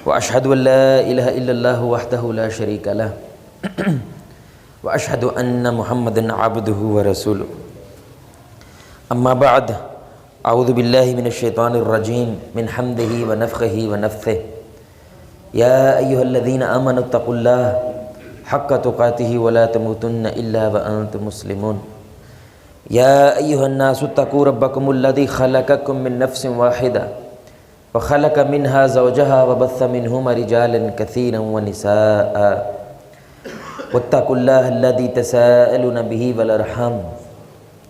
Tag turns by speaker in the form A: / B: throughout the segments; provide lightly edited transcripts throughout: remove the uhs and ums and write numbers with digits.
A: واشهد ان لا اله الا الله وحده لا شريك له واشهد ان محمدا عبده ورسوله اما بعد اعوذ بالله من الشيطان الرجيم من حمده ونفخه ونفثه يا ايها الذين امنوا اتقوا الله حق تقاته ولا تموتن الا وانتم مسلمون يا ايها الناس اتقوا ربكم الذي خلقكم من نفس واحده وخلق منها زوجها وبث منهما رجالا كثيرا ونساء واتقوا الله الذي تساءلون به والارحام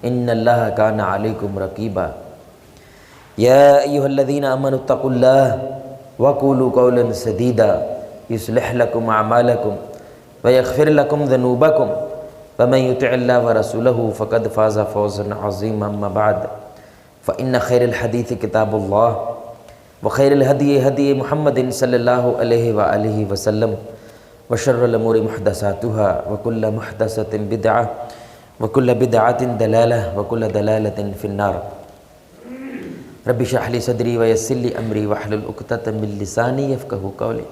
A: ان الله كان عليكم رقيبا يا ايها الذين امنوا اتقوا الله وقولوا قولا سديدا يصلح لكم اعمالكم ويغفر لكم ذنوبكم ومن يطع الله ورسوله فقد فاز فوزا عظيما. اما بعد فان خير الحديث كتاب الله وخير الهدي هدي محمد صلی اللہ علیہ وآلہ وسلم وشر الامور محدثاتها وكل محدثة بدعة وكل بدعة ضلالة وكل ضلالة في النار. رب اشرح لي صدري ويسر لي امري واحلل عقدة من لساني يفقهوا قولي.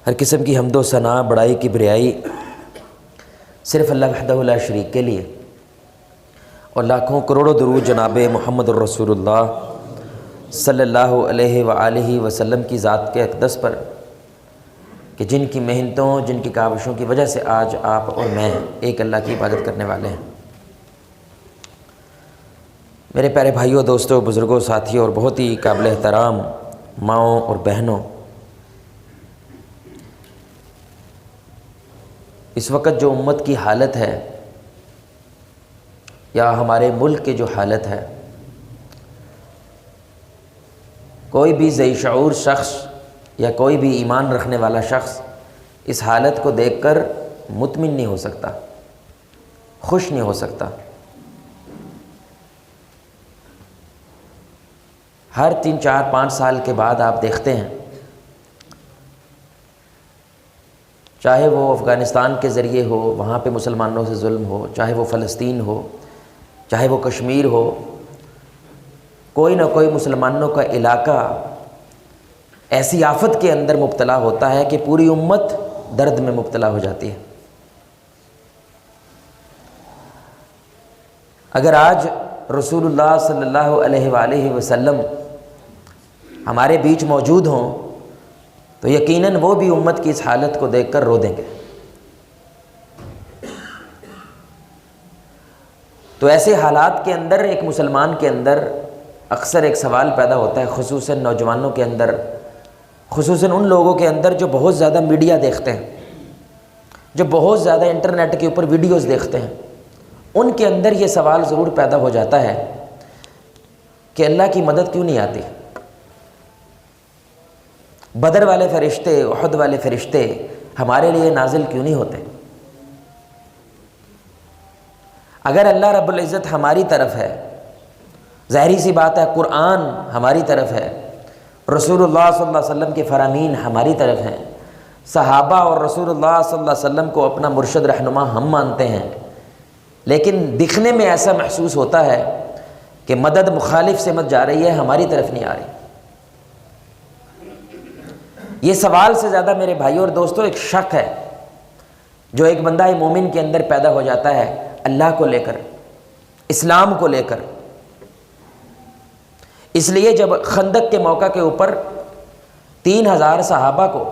A: ہر قسم کی حمد و ثنا، بڑائی کی بریائی صرف اللہ وحدہ لا شریک کے لیے، اور لاکھوں کروڑوں درود جناب محمد الرسول اللہ صلی اللہ علیہ وآلہ وسلم کی ذات کے اقدس پر کہ جن کی محنتوں، جن کی کاوشوں کی وجہ سے آج آپ اور میں ایک اللہ کی عبادت کرنے والے ہیں. میرے پیارے بھائیوں، دوستوں، بزرگوں، ساتھیوں اور بہت ہی قابل احترام ماؤں اور بہنوں، اس وقت جو امت کی حالت ہے یا ہمارے ملک کی جو حالت ہے، کوئی بھی ذی شعور شخص یا کوئی بھی ایمان رکھنے والا شخص اس حالت کو دیکھ کر مطمئن نہیں ہو سکتا، خوش نہیں ہو سکتا. ہر 3 4 5 سال کے بعد آپ دیکھتے ہیں، چاہے وہ افغانستان کے ذریعے ہو، وہاں پہ مسلمانوں سے ظلم ہو، چاہے وہ فلسطین ہو، چاہے وہ کشمیر ہو، کوئی نہ کوئی مسلمانوں کا علاقہ ایسی آفت کے اندر مبتلا ہوتا ہے کہ پوری امت درد میں مبتلا ہو جاتی ہے. اگر آج رسول اللہ صلی اللہ علیہ وآلہ وسلم ہمارے بیچ موجود ہوں تو یقیناً وہ بھی امت کی اس حالت کو دیکھ کر رو دیں گے. تو ایسے حالات کے اندر ایک مسلمان کے اندر اکثر ایک سوال پیدا ہوتا ہے، خصوصاً نوجوانوں کے اندر، خصوصاً ان لوگوں کے اندر جو بہت زیادہ میڈیا دیکھتے ہیں، جو بہت زیادہ انٹرنیٹ کے اوپر ویڈیوز دیکھتے ہیں، ان کے اندر یہ سوال ضرور پیدا ہو جاتا ہے کہ اللہ کی مدد کیوں نہیں آتی؟ بدر والے فرشتے، احد والے فرشتے ہمارے لیے نازل کیوں نہیں ہوتے؟ اگر اللہ رب العزت ہماری طرف ہے، ظاہری سی بات ہے قرآن ہماری طرف ہے، رسول اللہ صلی اللہ علیہ وسلم کے فرامین ہماری طرف ہیں، صحابہ اور رسول اللہ صلی اللہ علیہ وسلم کو اپنا مرشد رہنما ہم مانتے ہیں، لیکن دکھنے میں ایسا محسوس ہوتا ہے کہ مدد مخالف سمت جا رہی ہے، ہماری طرف نہیں آ رہی. یہ سوال سے زیادہ میرے بھائیوں اور دوستوں ایک شک ہے جو ایک بندہ مومن کے اندر پیدا ہو جاتا ہے اللہ کو لے کر، اسلام کو لے کر. اس لیے جب خندق کے موقع کے اوپر 3000 صحابہ کو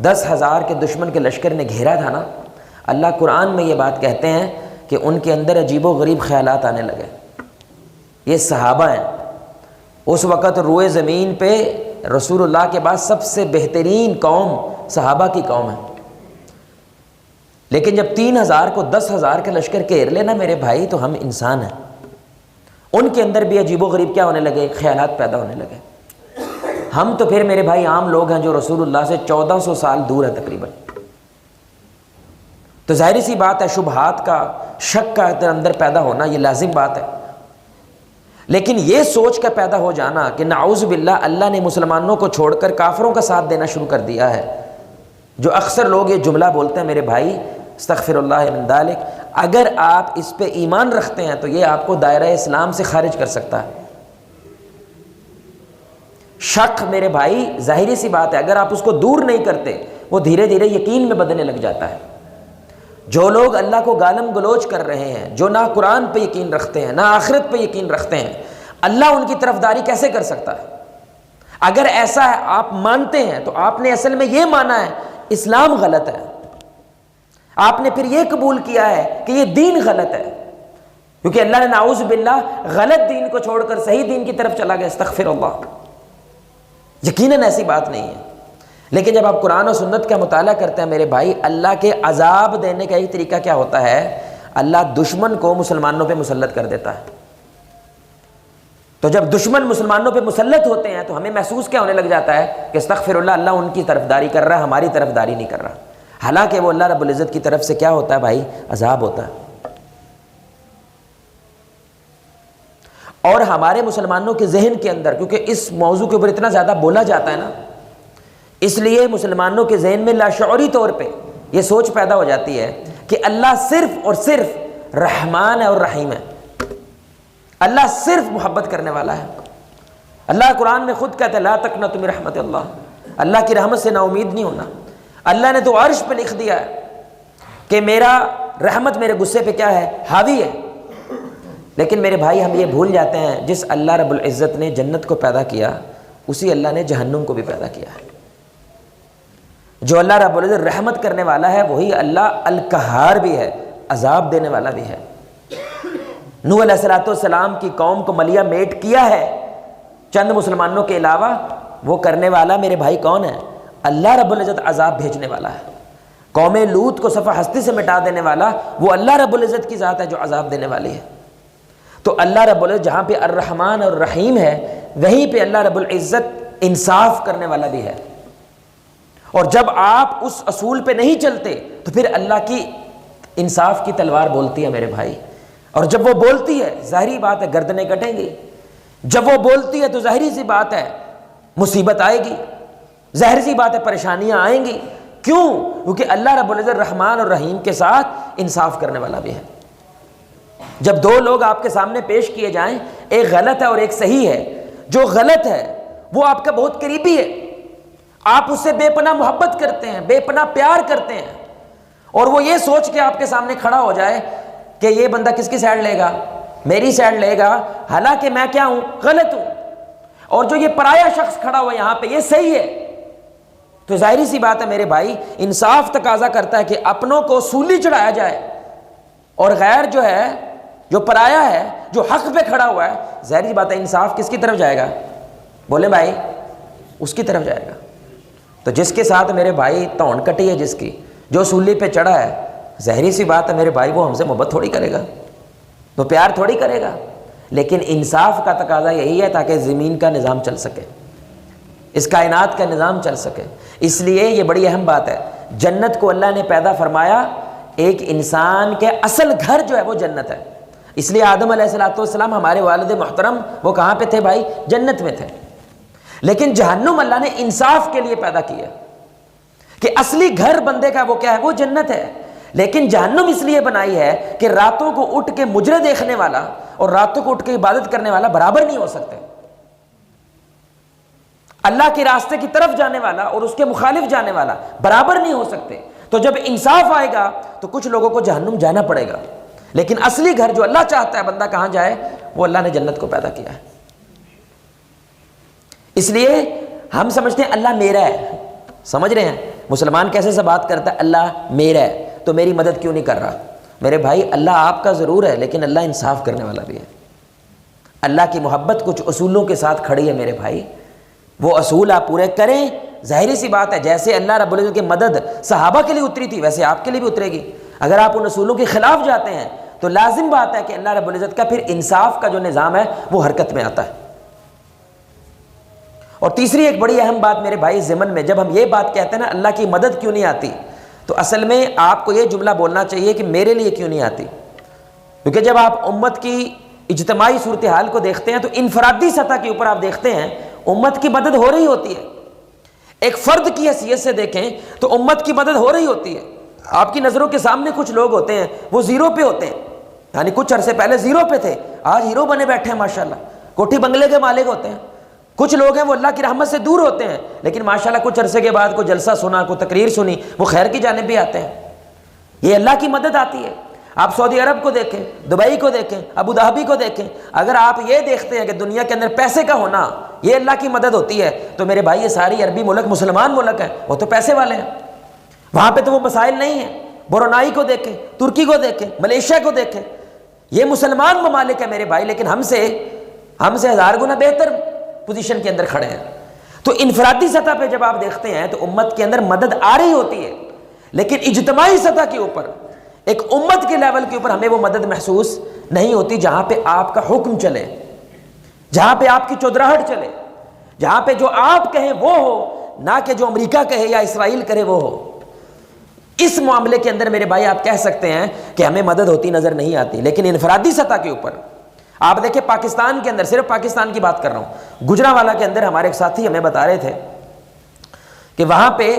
A: 10,000 کے دشمن کے لشکر نے گھیرا تھا نا، اللہ قرآن میں یہ بات کہتے ہیں کہ ان کے اندر عجیب و غریب خیالات آنے لگے. یہ صحابہ ہیں، اس وقت روئے زمین پہ رسول اللہ کے بعد سب سے بہترین قوم صحابہ کی قوم ہے، لیکن جب 3000 کو 10,000 کے لشکر گھیر لینا میرے بھائی تو ہم انسان ہیں. ان کے اندر بھی عجیب و غریب کیا ہونے لگے؟ خیالات پیدا ہونے لگے. ہم تو پھر میرے بھائی عام لوگ ہیں جو رسول اللہ سے 1400 سال دور ہیں تقریباً. تو ظاہری سی بات ہے شبہات کا، شک کا اندر پیدا ہونا یہ لازم بات ہے. لیکن یہ سوچ کا پیدا ہو جانا کہ نعوذ باللہ اللہ نے مسلمانوں کو چھوڑ کر کافروں کا ساتھ دینا شروع کر دیا ہے، جو اکثر لوگ یہ جملہ بولتے ہیں میرے بھائی استغفر اللہ من ذالک، اگر آپ اس پہ ایمان رکھتے ہیں تو یہ آپ کو دائرہ اسلام سے خارج کر سکتا ہے. شک میرے بھائی ظاہری سی بات ہے، اگر آپ اس کو دور نہیں کرتے وہ دھیرے دھیرے یقین میں بدلنے لگ جاتا ہے۔ جو لوگ اللہ کو گالم گلوچ کر رہے ہیں، جو نہ قرآن پہ یقین رکھتے ہیں نہ آخرت پہ یقین رکھتے ہیں، اللہ ان کی طرفداری کیسے کر سکتا ہے؟ اگر ایسا ہے آپ مانتے ہیں تو آپ نے اصل میں یہ مانا ہے اسلام غلط ہے، آپ نے پھر یہ قبول کیا ہے کہ یہ دین غلط ہے، کیونکہ اللہ نے نعوذ باللہ غلط دین کو چھوڑ کر صحیح دین کی طرف چلا گیا، استغفر اللہ۔ یقیناً ایسی بات نہیں ہے، لیکن جب آپ قرآن و سنت کا مطالعہ کرتے ہیں میرے بھائی، اللہ کے عذاب دینے کا ایک طریقہ کیا ہوتا ہے؟ اللہ دشمن کو مسلمانوں پہ مسلط کر دیتا ہے۔ تو جب دشمن مسلمانوں پہ مسلط ہوتے ہیں تو ہمیں محسوس کیا ہونے لگ جاتا ہے کہ استغفر اللہ، اللہ ان کی طرفداری کر رہا ہے، ہماری طرفداری نہیں کر رہا، حالانکہ وہ اللہ رب العزت کی طرف سے کیا ہوتا ہے بھائی؟ عذاب ہوتا ہے۔ اور ہمارے مسلمانوں کے ذہن کے اندر، کیونکہ اس موضوع کے اوپر اتنا زیادہ بولا جاتا ہے نا، اس لیے مسلمانوں کے ذہن میں لاشعوری طور پہ یہ سوچ پیدا ہو جاتی ہے کہ اللہ صرف اور صرف رحمان ہے اور رحیم ہے، اللہ صرف محبت کرنے والا ہے۔ اللہ قرآن میں خود کہتا ہے لا تقنطوا من رحمت اللہ، اللہ کی رحمت سے نا امید نہیں ہونا۔ اللہ نے تو عرش پہ لکھ دیا ہے کہ میرا رحمت میرے غصے پہ کیا ہے؟ حاوی ہے۔ لیکن میرے بھائی ہم یہ بھول جاتے ہیں جس اللہ رب العزت نے جنت کو پیدا کیا اسی اللہ نے جہنم کو بھی پیدا کیا ہے۔ جو اللہ رب العزت رحمت کرنے والا ہے وہی اللہ القہار بھی ہے، عذاب دینے والا بھی ہے۔ نوح علیہ السلام کی قوم کو ملیا میٹ کیا ہے چند مسلمانوں کے علاوہ، وہ کرنے والا میرے بھائی کون ہے؟ اللہ رب العزت عذاب بھیجنے والا ہے۔ قوم لوط کو صفحہ ہستی سے مٹا دینے والا وہ اللہ رب العزت کی ذات ہے جو عذاب دینے والی ہے۔ تو اللہ رب العزت جہاں پہ الرحمن اور الرحیم ہے وہیں پہ اللہ رب العزت انصاف کرنے والا بھی ہے۔ اور جب آپ اس اصول پہ نہیں چلتے تو پھر اللہ کی انصاف کی تلوار بولتی ہے میرے بھائی، اور جب وہ بولتی ہے ظاہری بات ہے گردنیں کٹیں گی، جب وہ بولتی ہے تو ظاہری سی بات ہے مصیبت آئے گی، ظاہر سی بات ہے پریشانیاں آئیں گی۔ کیوں؟ کیونکہ اللہ رب العزت رحمان اور رحیم کے ساتھ انصاف کرنے والا بھی ہے۔ جب دو لوگ آپ کے سامنے پیش کیے جائیں، ایک غلط ہے اور ایک صحیح ہے، جو غلط ہے وہ آپ کا بہت قریبی ہے، آپ اس سے بے پناہ محبت کرتے ہیں، بے پناہ پیار کرتے ہیں، اور وہ یہ سوچ کے آپ کے سامنے کھڑا ہو جائے کہ یہ بندہ کس کی سائڈ لے گا؟ میری سائڈ لے گا، حالانکہ میں کیا ہوں؟ غلط ہوں، اور جو یہ پرایا شخص کھڑا ہوا یہاں پہ یہ صحیح ہے۔ تو ظاہری سی بات ہے میرے بھائی انصاف تقاضا کرتا ہے کہ اپنوں کو سولی چڑھایا جائے، اور غیر جو ہے، جو پرایا ہے، جو حق پہ کھڑا ہوا ہے، ظاہری بات ہے انصاف کس کی طرف جائے گا؟ بولے بھائی، اس کی طرف جائے گا۔ تو جس کے ساتھ میرے بھائی تون کٹی ہے، جس کی جو سولی پہ چڑھا ہے، ظاہری سی بات ہے میرے بھائی وہ ہم سے محبت تھوڑی کرے گا، وہ پیار تھوڑی کرے گا، لیکن انصاف کا تقاضا یہی ہے تاکہ زمین کا نظام چل سکے، اس کائنات کا نظام چل سکے۔ اس لیے یہ بڑی اہم بات ہے، جنت کو اللہ نے پیدا فرمایا، ایک انسان کے اصل گھر جو ہے وہ جنت ہے۔ اس لیے آدم علیہ السلام ہمارے والد محترم وہ کہاں پہ تھے بھائی؟ جنت میں تھے۔ لیکن جہنم اللہ نے انصاف کے لیے پیدا کیا کہ اصلی گھر بندے کا وہ کیا ہے؟ وہ جنت ہے۔ لیکن جہنم اس لیے بنائی ہے کہ راتوں کو اٹھ کے مجرے دیکھنے والا اور راتوں کو اٹھ کے عبادت کرنے والا برابر نہیں ہو سکتے، اللہ کے راستے کی طرف جانے والا اور اس کے مخالف جانے والا برابر نہیں ہو سکتے۔ تو جب انصاف آئے گا تو کچھ لوگوں کو جہنم جانا پڑے گا، لیکن اصلی گھر جو اللہ چاہتا ہے بندہ کہاں جائے، وہ اللہ نے جنت کو پیدا کیا ہے۔ اس لیے ہم سمجھتے ہیں اللہ میرا ہے، سمجھ رہے ہیں؟ مسلمان کیسے سے بات کرتا ہے؟ اللہ میرا ہے تو میری مدد کیوں نہیں کر رہا؟ میرے بھائی اللہ آپ کا ضرور ہے لیکن اللہ انصاف کرنے والا بھی ہے۔ اللہ کی محبت کچھ اصولوں کے ساتھ کھڑی ہے میرے بھائی، وہ اصول آپ پورے کریں۔ ظاہری سی بات ہے جیسے اللہ رب العزت کی مدد صحابہ کے لیے اتری تھی ویسے آپ کے لیے بھی اترے گی۔ اگر آپ ان اصولوں کے خلاف جاتے ہیں تو لازم بات ہے کہ اللہ رب العزت کا پھر انصاف کا جو نظام ہے وہ حرکت میں آتا ہے۔ اور تیسری ایک بڑی اہم بات میرے بھائی ضمن میں، جب ہم یہ بات کہتے ہیں نا اللہ کی مدد کیوں نہیں آتی، تو اصل میں آپ کو یہ جملہ بولنا چاہیے کہ میرے لیے کیوں نہیں آتی، کیونکہ جب آپ امت کی اجتماعی صورتحال کو دیکھتے ہیں تو انفرادی سطح کے اوپر آپ دیکھتے ہیں امت کی مدد ہو رہی ہوتی ہے۔ ایک فرد کی حیثیت سے دیکھیں تو امت کی مدد ہو رہی ہوتی ہے۔ آپ کی نظروں کے سامنے کچھ لوگ ہوتے ہیں وہ زیرو پہ ہوتے ہیں، یعنی کچھ عرصے پہلے زیرو پہ تھے، آج ہیرو بنے بیٹھے ہیں، ماشاءاللہ کوٹھی بنگلے کے مالک ہوتے ہیں، کچھ لوگ ہیں وہ اللہ کی رحمت سے دور ہوتے ہیں، لیکن ماشاءاللہ کچھ عرصے کے بعد کوئی جلسہ سنا، کوئی تقریر سنی، وہ خیر کی جانب بھی آتے ہیں۔ یہ اللہ کی مدد آتی ہے۔ آپ سعودی عرب کو دیکھیں، دبئی کو دیکھیں، ابو ظہبی کو دیکھیں، اگر آپ یہ دیکھتے ہیں کہ دنیا کے اندر پیسے کا ہونا یہ اللہ کی مدد ہوتی ہے، تو میرے بھائی یہ ساری عربی ملک مسلمان ملک ہیں، وہ تو پیسے والے ہیں، وہاں پہ تو وہ مسائل نہیں ہیں۔ برونائی کو دیکھیں، ترکی کو دیکھیں، ملیشیا کو دیکھیں، یہ مسلمان ممالک ہیں میرے بھائی، لیکن ہم سے ہزار گنا بہتر پوزیشن کے اندر کھڑے ہیں۔ تو انفرادی سطح پہ جب آپ دیکھتے ہیں تو امت کے اندر مدد آ رہی ہوتی ہے، لیکن اجتماعی سطح کے اوپر، ایک امت کے لیول کے اوپر ہمیں وہ مدد محسوس نہیں ہوتی جہاں پہ آپ کا حکم چلے، جہاں پہ آپ کی چودراہٹ چلے، جہاں پہ جو آپ کہیں وہ ہو، نہ کہ جو امریکہ کہے یا اسرائیل کرے وہ ہو۔ اس معاملے کے اندر میرے بھائی آپ کہہ سکتے ہیں کہ ہمیں مدد ہوتی نظر نہیں آتی، لیکن انفرادی سطح کے اوپر آپ دیکھیں، پاکستان کے اندر، صرف پاکستان کی بات کر رہا ہوں، گجرانوالہ کے اندر ہمارے ایک ساتھی ہمیں بتا رہے تھے کہ وہاں پہ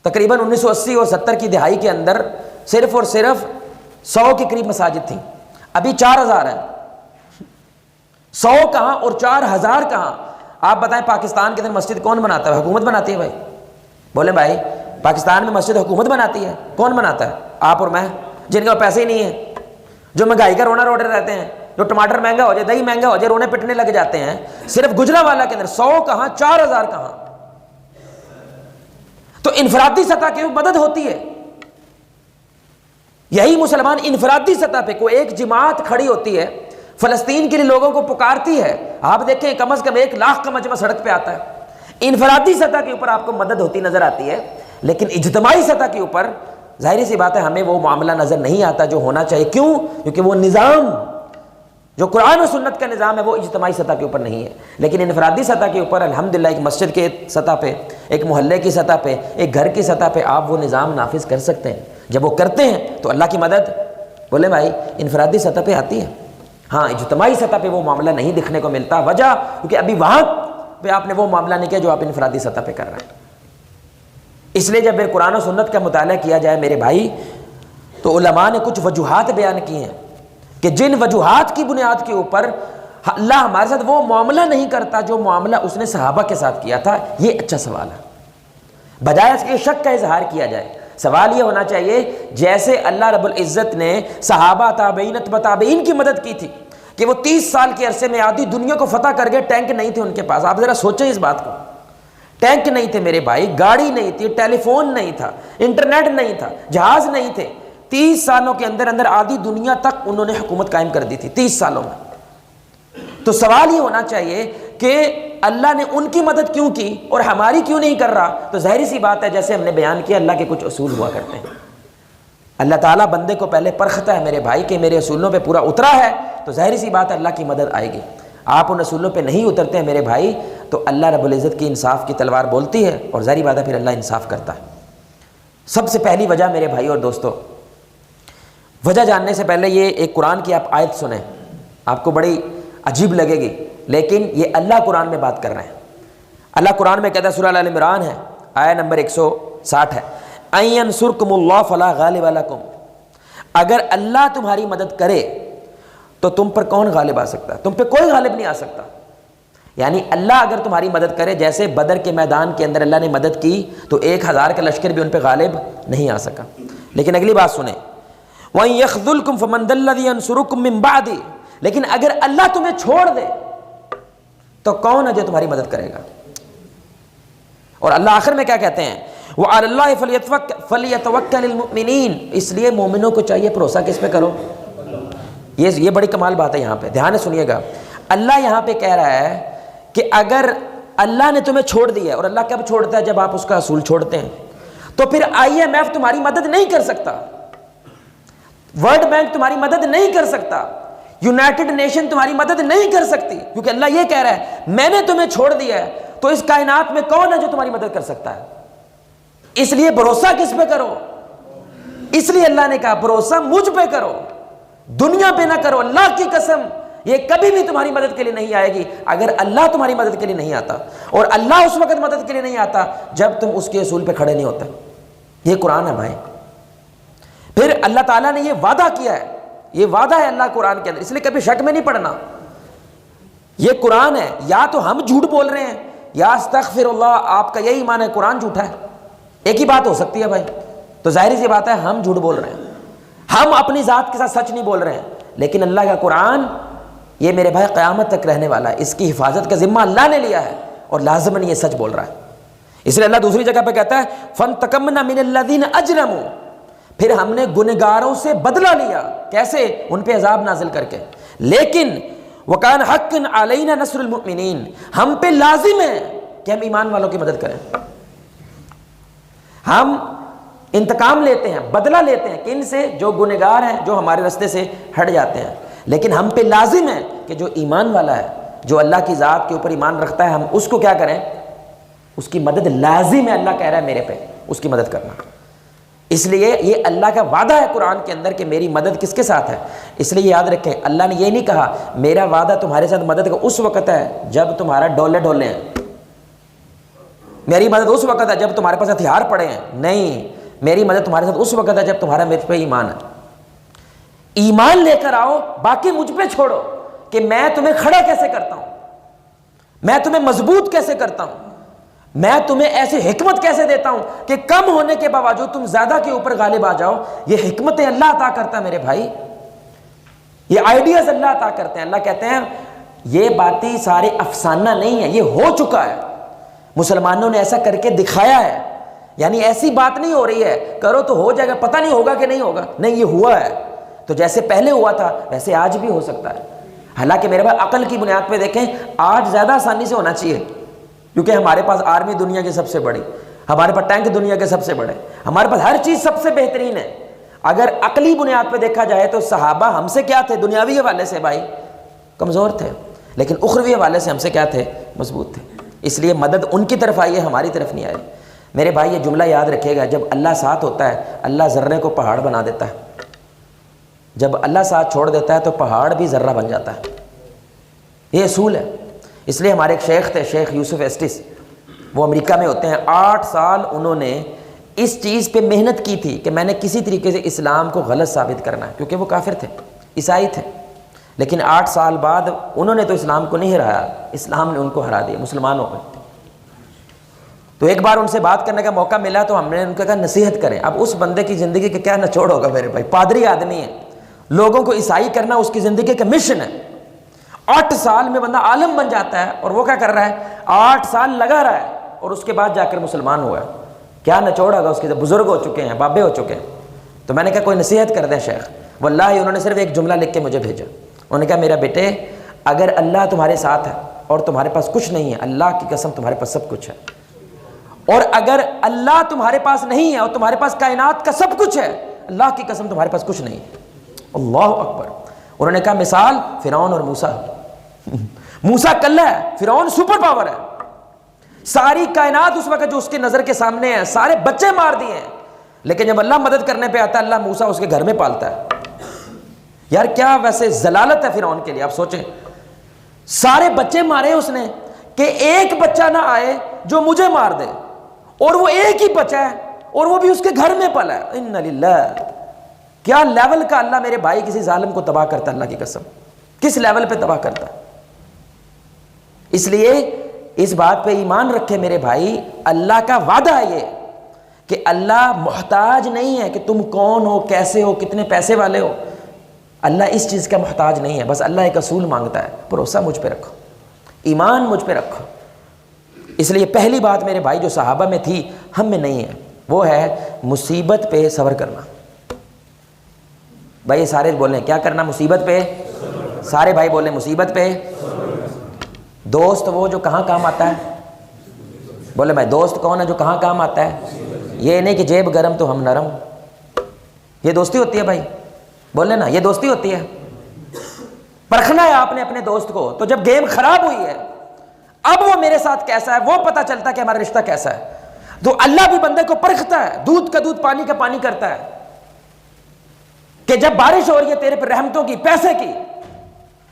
A: تقریباً 1980 اور 70 کی دہائی کے اندر صرف اور صرف 100 کے قریب مساجد تھیں، ابھی 4000 ہیں۔ 100 کہاں اور 4000 کہاں؟ آپ بتائیں پاکستان کے اندر مسجد کون بناتا ہے؟ حکومت بناتی ہے بھائی؟ بولیں بھائی، پاکستان میں مسجد حکومت بناتی ہے؟ کون بناتا ہے؟ آپ اور میں، جن کے پیسے ہی نہیں ہیں، جو مہنگائی کا رونا روڑے رہتے ہیں، جو ٹماٹر مہنگا ہو جائے، دہی مہنگا ہو جائے، رونے پٹنے لگ جاتے ہیں۔ صرف گجرانوالہ کے اندر 100 کہاں 4000 کہاں؟ تو انفرادی سطح کی مدد ہوتی ہے۔ یہی مسلمان انفرادی سطح پہ کوئی ایک جماعت کھڑی ہوتی ہے، فلسطین کے لیے لوگوں کو پکارتی ہے، آپ دیکھیں کم از کم 1 لاکھ کا مجمع سڑک پہ آتا ہے۔ انفرادی سطح کے اوپر آپ کو مدد ہوتی نظر آتی ہے، لیکن اجتماعی سطح کے اوپر ظاہری سی بات ہے ہمیں وہ معاملہ نظر نہیں آتا جو ہونا چاہیے۔ کیوں؟ کیونکہ وہ نظام جو قرآن و سنت کا نظام ہے وہ اجتماعی سطح کے اوپر نہیں ہے، لیکن انفرادی سطح کے اوپر الحمدللہ ایک مسجد کے سطح پہ، ایک محلے کی سطح پہ، ایک گھر کی سطح پہ آپ وہ نظام نافذ کر سکتے ہیں۔ جب وہ کرتے ہیں تو اللہ کی مدد، بولے بھائی، انفرادی سطح پہ آتی ہے۔ ہاں، اجتماعی سطح پہ وہ معاملہ نہیں دیکھنے کو ملتا، وجہ کیونکہ ابھی وہاں پہ آپ نے وہ معاملہ نہیں کیا جو آپ انفرادی سطح پہ کر رہے ہیں۔ اس لیے جب قرآن و سنت کا مطالعہ کیا جائے میرے بھائی، تو علماء نے کچھ وجوہات بیان کی ہیں کہ جن وجوہات کی بنیاد کے اوپر اللہ ہمارے ساتھ وہ معاملہ نہیں کرتا جو معاملہ اس نے صحابہ کے ساتھ کیا تھا۔ یہ اچھا سوال ہے، بجائے اس کے شک کا اظہار کیا جائے۔ سوال یہ ہونا چاہیے جیسے اللہ رب العزت نے صحابہ، تابعین، اتباع تابعین کی مدد کی تھی کہ وہ 30 سال کے عرصے میں آدھی دنیا کو فتح کر گئے، ٹینک نہیں تھے ان کے پاس۔ آپ ذرا سوچیں اس بات کو، ٹینک نہیں تھے میرے بھائی، گاڑی نہیں تھی، ٹیلی فون نہیں تھا، انٹرنیٹ نہیں تھا، جہاز نہیں تھے۔ 30 سالوں کے اندر اندر آدھی دنیا تک انہوں نے حکومت قائم کر دی تھی 30 سالوں میں۔ تو سوال یہ ہونا چاہیے کہ اللہ نے ان کی مدد کیوں کی اور ہماری کیوں نہیں کر رہا؟ تو ظاہری سی بات ہے، جیسے ہم نے بیان کیا، اللہ کے کچھ اصول ہوا کرتے ہیں۔ اللہ تعالیٰ بندے کو پہلے پرکھتا ہے میرے بھائی کہ میرے اصولوں پہ پورا اترا ہے تو ظاہری سی بات ہے اللہ کی مدد آئے گی۔ آپ ان اصولوں پہ نہیں اترتے ہیں میرے بھائی تو اللہ رب العزت کی انصاف کی تلوار بولتی ہے اور ظاہری بات ہے پھر اللہ انصاف کرتا ہے۔ سب سے پہلی وجہ میرے بھائی اور دوستو، وجہ جاننے سے پہلے یہ ایک قرآن کی آپ آیت سنیں، آپ کو بڑی عجیب لگے گی، لیکن یہ اللہ قرآن میں بات کر رہے ہیں۔ اللہ قرآن میں کہتا ہے، سورہ ال عمران ہے، آیہ نمبر 160 ہے، اَن يَنْصُرْكُمُ اللَّهُ فَلَا غَالِبَ لَكُمْ، اگر اللہ تمہاری مدد کرے تو تم پر کون غالب آ سکتا ہے؟ تم پہ کوئی غالب نہیں آ سکتا۔ یعنی اللہ اگر تمہاری مدد کرے، جیسے بدر کے میدان کے اندر اللہ نے مدد کی تو 1000 کا لشکر بھی ان پہ غالب نہیں آ سکا۔ لیکن اگلی بات سنیں، وَإِن يَخْذُلْكُمْ فَمَنْ ذَا الَّذِي يَنْصُرُكُمْ مِنْ بَعْدِهِ، لیکن اگر اللہ تمہیں چھوڑ دے تو کون ہے جو تمہاری مدد کرے گا؟ اور اللہ آخر میں کیا کہتے ہیں، وَعَلَى اللَّهِ فَلْيَتَوَكَّلِ الْمُؤْمِنِينَ، اس لیے مومنوں کو چاہیے بھروسہ کس پہ کرو۔ یہ بڑی کمال بات ہے، یہاں پہ دھیان سے سنیے گا۔ اللہ یہاں پہ کہہ رہا ہے کہ اگر اللہ نے تمہیں چھوڑ دیا ہے، اور اللہ کب چھوڑتا ہے؟ جب آپ اس کا اصول چھوڑتے ہیں، تو پھر IMF تمہاری مدد نہیں کر سکتا، ورلڈ بینک تمہاری مدد نہیں کر سکتا، یونائٹڈ نیشن تمہاری مدد نہیں کر سکتی، کیونکہ اللہ یہ کہہ رہا ہے میں نے تمہیں چھوڑ دیا ہے تو اس کائنات میں کون ہے جو تمہاری مدد کر سکتا ہے؟ اس لیے بھروسہ کس پہ کرو؟ اس لیے اللہ نے کہا بھروسہ مجھ پہ کرو، دنیا پہ نہ کرو۔ اللہ کی قسم یہ کبھی بھی تمہاری مدد کے لیے نہیں آئے گی اگر اللہ تمہاری مدد کے لیے نہیں آتا، اور اللہ اس وقت مدد کے لیے نہیں آتا جب تم اس کے اصول پہ کھڑے نہیں ہوتے۔ یہ قرآن ہے بھائی۔ پھر اللہ تعالیٰ نے یہ وعدہ کیا ہے، یہ وعدہ ہے اللہ قرآن کے اندر، اس لیے کبھی شک میں نہیں پڑنا یہ قرآن ہے، یا تو ہم جھوٹ بول رہے ہیں یا استغفر اللہ آپ کا یہی ایمان ہے قرآن جھوٹا ہے، ایک ہی بات ہو سکتی ہے بھائی. تو ظاہر سی بات ہے ہم جھوٹ بول رہے ہیں، ہم اپنی ذات کے ساتھ سچ نہیں بول رہے ہیں. لیکن اللہ کا قرآن یہ میرے بھائی قیامت تک رہنے والا ہے، اس کی حفاظت کا ذمہ اللہ نے لیا ہے اور لازماً یہ سچ بول رہا ہے. اس لیے اللہ دوسری جگہ پہ کہتا ہے فَانْتَقَمْنَا مِنَ الَّذِينَ أَجْرَمُوا، پھر ہم نے گنہگاروں سے بدلہ لیا. کیسے؟ ان پہ عذاب نازل کر کے. لیکن وَكَانَ حَقًّا عَلَيْنَا نَصْرُ الْمُؤْمِنِينَ، ہم پہ لازم ہے کہ ہم ایمان والوں کی مدد کریں. ہم انتقام لیتے ہیں، بدلہ لیتے ہیں کن سے؟ جو گنہگار ہیں، جو ہمارے راستے سے ہٹ جاتے ہیں. لیکن ہم پہ لازم ہے کہ جو ایمان والا ہے، جو اللہ کی ذات کے اوپر ایمان رکھتا ہے، ہم اس کو کیا کریں؟ اس کی مدد لازم ہے. اللہ کہہ رہا ہے میرے پہ اس کی مدد کرنا. اس لیے یہ اللہ کا وعدہ ہے قرآن کے اندر کہ میری مدد کس کے ساتھ ہے. اس لیے یاد رکھیں اللہ نے یہ نہیں کہا میرا وعدہ تمہارے ساتھ مدد کا اس وقت ہے جب تمہارا ڈولے ڈولے ہیں، میری مدد اس وقت ہے جب تمہارے پاس ہتھیار پڑے ہیں. نہیں، میری مدد تمہارے ساتھ اس وقت ہے جب تمہارا میرے پہ ایمان ہے. ایمان لے کر آؤ، باقی مجھ پہ چھوڑو کہ میں تمہیں کھڑا کیسے کرتا ہوں، میں تمہیں مضبوط کیسے کرتا ہوں، میں تمہیں ایسی حکمت کیسے دیتا ہوں کہ کم ہونے کے باوجود تم زیادہ کے اوپر غالب آ جاؤ. یہ حکمتیں اللہ عطا کرتا ہے میرے بھائی، یہ آئیڈیاز اللہ عطا کرتے ہیں. اللہ کہتے ہیں یہ باتیں سارے افسانہ نہیں ہے، یہ ہو چکا ہے، مسلمانوں نے ایسا کر کے دکھایا ہے. یعنی ایسی بات نہیں ہو رہی ہے کرو تو ہو جائے گا، پتہ نہیں ہوگا کہ نہیں ہوگا. نہیں، یہ ہوا ہے. تو جیسے پہلے ہوا تھا ویسے آج بھی ہو سکتا ہے. حالانکہ میرے بھائی عقل کی بنیاد پہ دیکھیں آج زیادہ آسانی سے ہونا چاہیے، کیونکہ ہمارے پاس آرمی دنیا کی سب سے بڑی، ہمارے پاس ٹینک دنیا کے سب سے بڑے، ہمارے پاس ہر چیز سب سے بہترین ہے. اگر عقلی بنیاد پہ دیکھا جائے تو صحابہ ہم سے کیا تھے؟ دنیاوی حوالے سے بھائی کمزور تھے، لیکن اخروی حوالے سے ہم سے کیا تھے؟ مضبوط تھے. اس لیے مدد ان کی طرف آئی ہے، ہماری طرف نہیں آئی. میرے بھائی یہ جملہ یاد رکھیے گا، جب اللہ ساتھ ہوتا ہے اللہ ذرے کو پہاڑ بنا دیتا ہے، جب اللہ ساتھ چھوڑ دیتا ہے تو پہاڑ بھی ذرہ بن جاتا ہے. یہ اصول ہے. اس لیے ہمارے ایک شیخ تھے، شیخ یوسف ایسٹس، وہ امریکہ میں ہوتے ہیں. 8 سال انہوں نے اس چیز پہ محنت کی تھی کہ میں نے کسی طریقے سے اسلام کو غلط ثابت کرنا ہے، کیونکہ وہ کافر تھے، عیسائی تھے. لیکن 8 سال بعد انہوں نے تو اسلام کو نہیں ہرایا، اسلام نے ان کو ہرا دیا، مسلمان ہو گئے. تو ایک بار ان سے بات کرنے کا موقع ملا تو ہم نے ان کو کہا نصیحت کریں. اب اس بندے کی زندگی کا کیا نچوڑ ہوگا میرے بھائی، پادری آدمی ہے، لوگوں کو عیسائی کرنا اس کی زندگی کا مشن ہے. 8 سال میں بندہ عالم بن جاتا ہے، اور وہ کیا کر رہا ہے؟ 8 سال لگا رہا ہے اور اس کے بعد جا کر مسلمان ہوا ہے. کیا نچوڑ ہوگا اس کے؟ بزرگ ہو چکے ہیں، بابے ہو چکے ہیں. تو میں نے کہا کوئی نصیحت کر دیں شیخ. واللہ انہوں نے صرف ایک جملہ لکھ کے مجھے بھیجا. انہوں نے کہا میرا بیٹے اگر اللہ تمہارے ساتھ ہے اور تمہارے پاس کچھ نہیں ہے، اللہ کی قسم تمہارے پاس سب کچھ ہے. اور اگر اللہ تمہارے پاس نہیں ہے اور تمہارے پاس کائنات کا سب کچھ ہے، اللہ کی قسم تمہارے پاس کچھ نہیں ہے. اللہ اکبر. انہوں نے کہا مثال فرعون اور موسیٰ. موسیٰ کلہ ہے، فرعون سپر پاور ہے. ساری کائنات اس وقت جو اس کی نظر کے سامنے ہے، سارے بچے مار دیے ہیں، لیکن جب اللہ مدد کرنے پہ آتا ہے اللہ موسیٰ اس کے گھر میں پالتا ہے. یار کیا ویسے ذلالت ہے فرعون کے لیے. آپ سوچیں سارے بچے مارے اس نے کہ ایک بچہ نہ آئے جو مجھے مار دے، اور وہ ایک ہی بچہ ہے اور وہ بھی اس کے گھر میں پلا ہے. ان للہ. کیا لیول کا اللہ میرے بھائی کسی ظالم کو تباہ کرتا ہے، اللہ کی قسم کس لیول پہ تباہ کرتا ہے. اس لیے اس بات پہ ایمان رکھے میرے بھائی، اللہ کا وعدہ ہے یہ کہ اللہ محتاج نہیں ہے کہ تم کون ہو، کیسے ہو، کتنے پیسے والے ہو. اللہ اس چیز کا محتاج نہیں ہے. بس اللہ ایک اصول مانگتا ہے، بھروسہ مجھ پہ رکھو، ایمان مجھ پہ رکھو. اس لیے پہلی بات میرے بھائی جو صحابہ میں تھی ہم میں نہیں ہے، وہ ہے مصیبت پہ صبر کرنا. بھائی یہ سارے بولیں کیا کرنا؟ مصیبت پہ. سارے بھائی بولیں مصیبت پہ. دوست وہ جو کہاں کام آتا ہے؟ بولے بھائی دوست کون ہے جو کہاں کام آتا ہے؟ یہ نہیں کہ جیب گرم تو ہم نرم. یہ دوستی ہوتی ہے بھائی؟ بولے نا یہ دوستی ہوتی ہے. پرکھنا ہے آپ نے اپنے دوست کو. تو جب گیم خراب ہوئی ہے اب وہ میرے ساتھ کیسا ہے وہ پتہ چلتا ہے کہ ہمارا رشتہ کیسا ہے. تو اللہ بھی بندے کو پرکھتا ہے، دودھ کا دودھ پانی کا پانی کرتا ہے کہ جب بارش ہو رہی ہے تیرے پر رحمتوں کی، پیسے کی،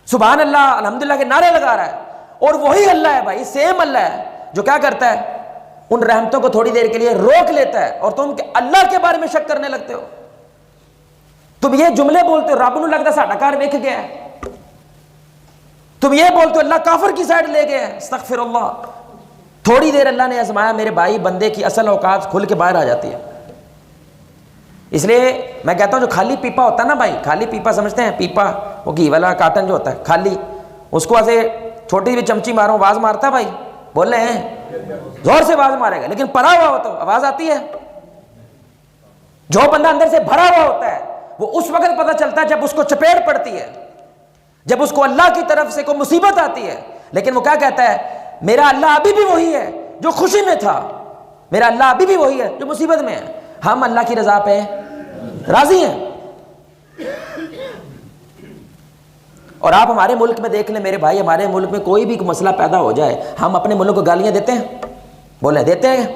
A: سبحان اللہ الحمدللہ کے نعرے لگا رہا ہے، اور وہی اللہ ہے بھائی، سیم اللہ ہے جو کیا کرتا ہے؟ ان رحمتوں کو تھوڑی دیر کے لیے روک لیتا ہے اور تم اللہ کے بارے میں شک کرنے لگتے ہو. تم یہ جملے بولتے ہو رب نو لگتا ساڈا گھر ویکھ گیا ہے. تم یہ بولتے ہو اللہ کافر کی سائڈ لے گیا ہے، استغفر اللہ۔ تھوڑی دیر اللہ نے آزمایا میرے بھائی، بندے کی اصل اوقات کھل کے باہر آ جاتی ہے۔ اس لیے میں کہتا ہوں جو خالی پیپا ہوتا ہے نا بھائی، خالی پیپا سمجھتے ہیں، پیپا وہ گھی والا کاٹن جو ہوتا ہے خالی، اس کو ایسے چھوٹی سی چمچی مارو آواز مارتا ہے بھائی، بول رہے ہیں زور سے آواز مارے گا، لیکن پڑا ہوا ہو تو آواز آتی ہے۔ جو بندہ اندر سے بھرا ہوا ہوتا ہے وہ اس وقت پتہ چلتا ہے جب اس کو چپیٹ پڑتی ہے، جب اس کو اللہ کی طرف سے کوئی مصیبت آتی ہے۔ لیکن وہ کیا کہتا ہے؟ میرا اللہ ابھی بھی وہی ہے جو خوشی میں تھا، میرا اللہ ابھی بھی وہی ہے جو مصیبت میں ہے۔ ہم اللہ کی رضا پہ راضی ہیں۔ اور آپ ہمارے ملک میں دیکھ لیں میرے بھائی، ہمارے ملک میں کوئی بھی مسئلہ پیدا ہو جائے، ہم اپنے ملک کو گالیاں دیتے ہیں، بولے دیتے ہیں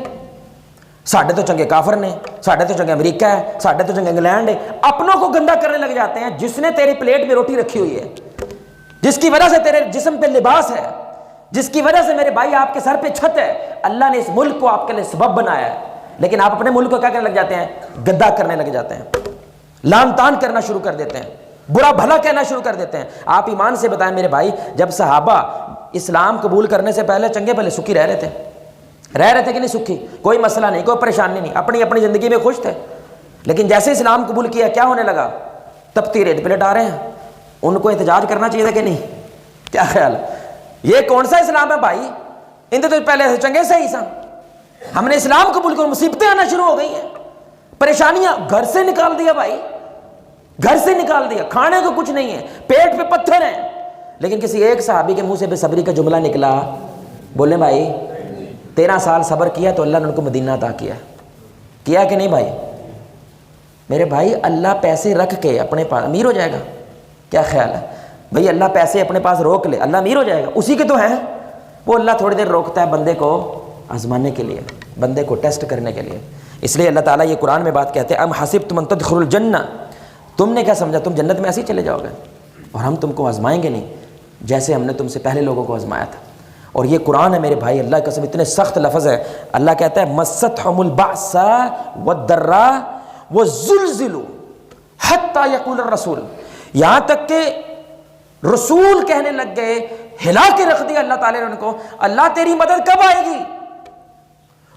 A: ساڈے تو چنگے کافر نے، ساڈے تو چنگے امریکہ ہے، ساڈے تو چنگے انگلینڈ ہے، اپنوں کو گندا کرنے لگ جاتے ہیں۔ جس نے تیری پلیٹ میں روٹی رکھی ہوئی ہے، جس کی وجہ سے تیرے جسم پہ لباس ہے، جس کی وجہ سے میرے بھائی آپ کے سر پہ چھت ہے، اللہ نے اس ملک کو آپ کے لیے سبب بنایا ہے، لیکن آپ اپنے ملک کو کیا کرنے لگ جاتے ہیں؟ گندا کرنے لگ جاتے ہیں، لان تان کرنا شروع کر دیتے ہیں، برا بھلا کہنا شروع کر دیتے ہیں۔ آپ ایمان سے بتائیں میرے بھائی، جب صحابہ اسلام قبول کرنے سے پہلے چنگے بھلے سکھی رہ رہے تھے کہ نہیں سکھی؟ کوئی مسئلہ نہیں، کوئی پریشانی نہیں، اپنی اپنی زندگی میں خوش تھے۔ لیکن جیسے اسلام قبول کیا کیا ہونے لگا؟ تپتی ریت پہ لٹا رہے ہیں۔ ان کو احتجاج کرنا چاہیے تھا کہ نہیں؟ کیا خیال ہے؟ یہ کون سا اسلام ہے بھائی؟ ان تو پہلے سے چنگے سے ہی سن۔ ہم نے اسلام قبول کر مصیبتیں آنا شروع ہو گئی ہیں، پریشانیاں گھر سے نکال دیا بھائی، گھر سے نکال دیا، کھانے کو کچھ نہیں ہے، پیٹ پہ پتھر ہیں۔ لیکن کسی ایک صحابی کے منہ سے بے صبری کا جملہ نکلا، بولے بھائی 13 سال صبر کیا تو اللہ نے ان کو مدینہ عطا کیا کہ نہیں بھائی؟ میرے بھائی اللہ پیسے رکھ کے اپنے پاس امیر ہو جائے گا؟ کیا خیال ہے بھائی؟ اللہ پیسے اپنے پاس روک لے اللہ امیر ہو جائے گا؟ اسی کے تو ہیں وہ۔ اللہ تھوڑی دیر روکتا ہے بندے کو آزمانے کے لیے، بندے کو ٹیسٹ کرنے کے لیے۔ اس لیے اللہ تعالیٰ یہ قرآن میں بات کہتے ہیں ام حسبتم ان تدخلوا الجنہ، تم نے کیا سمجھا تم جنت میں ایسے ہی چلے جاؤ گے اور ہم تم کو آزمائیں گے نہیں جیسے ہم نے تم سے پہلے لوگوں کو آزمایا تھا۔ اور یہ قرآن ہے میرے بھائی، اللہ کی قسم اتنے سخت لفظ ہے۔ اللہ کہتا ہے مستھم البأساء والضراء وزلزلوا حتی یقول الرسول، یہاں تک کہ رسول کہنے لگ گئے، ہلا کے رکھ دیا اللہ تعالیٰ نے ان کو، اللہ تیری مدد کب آئے گی؟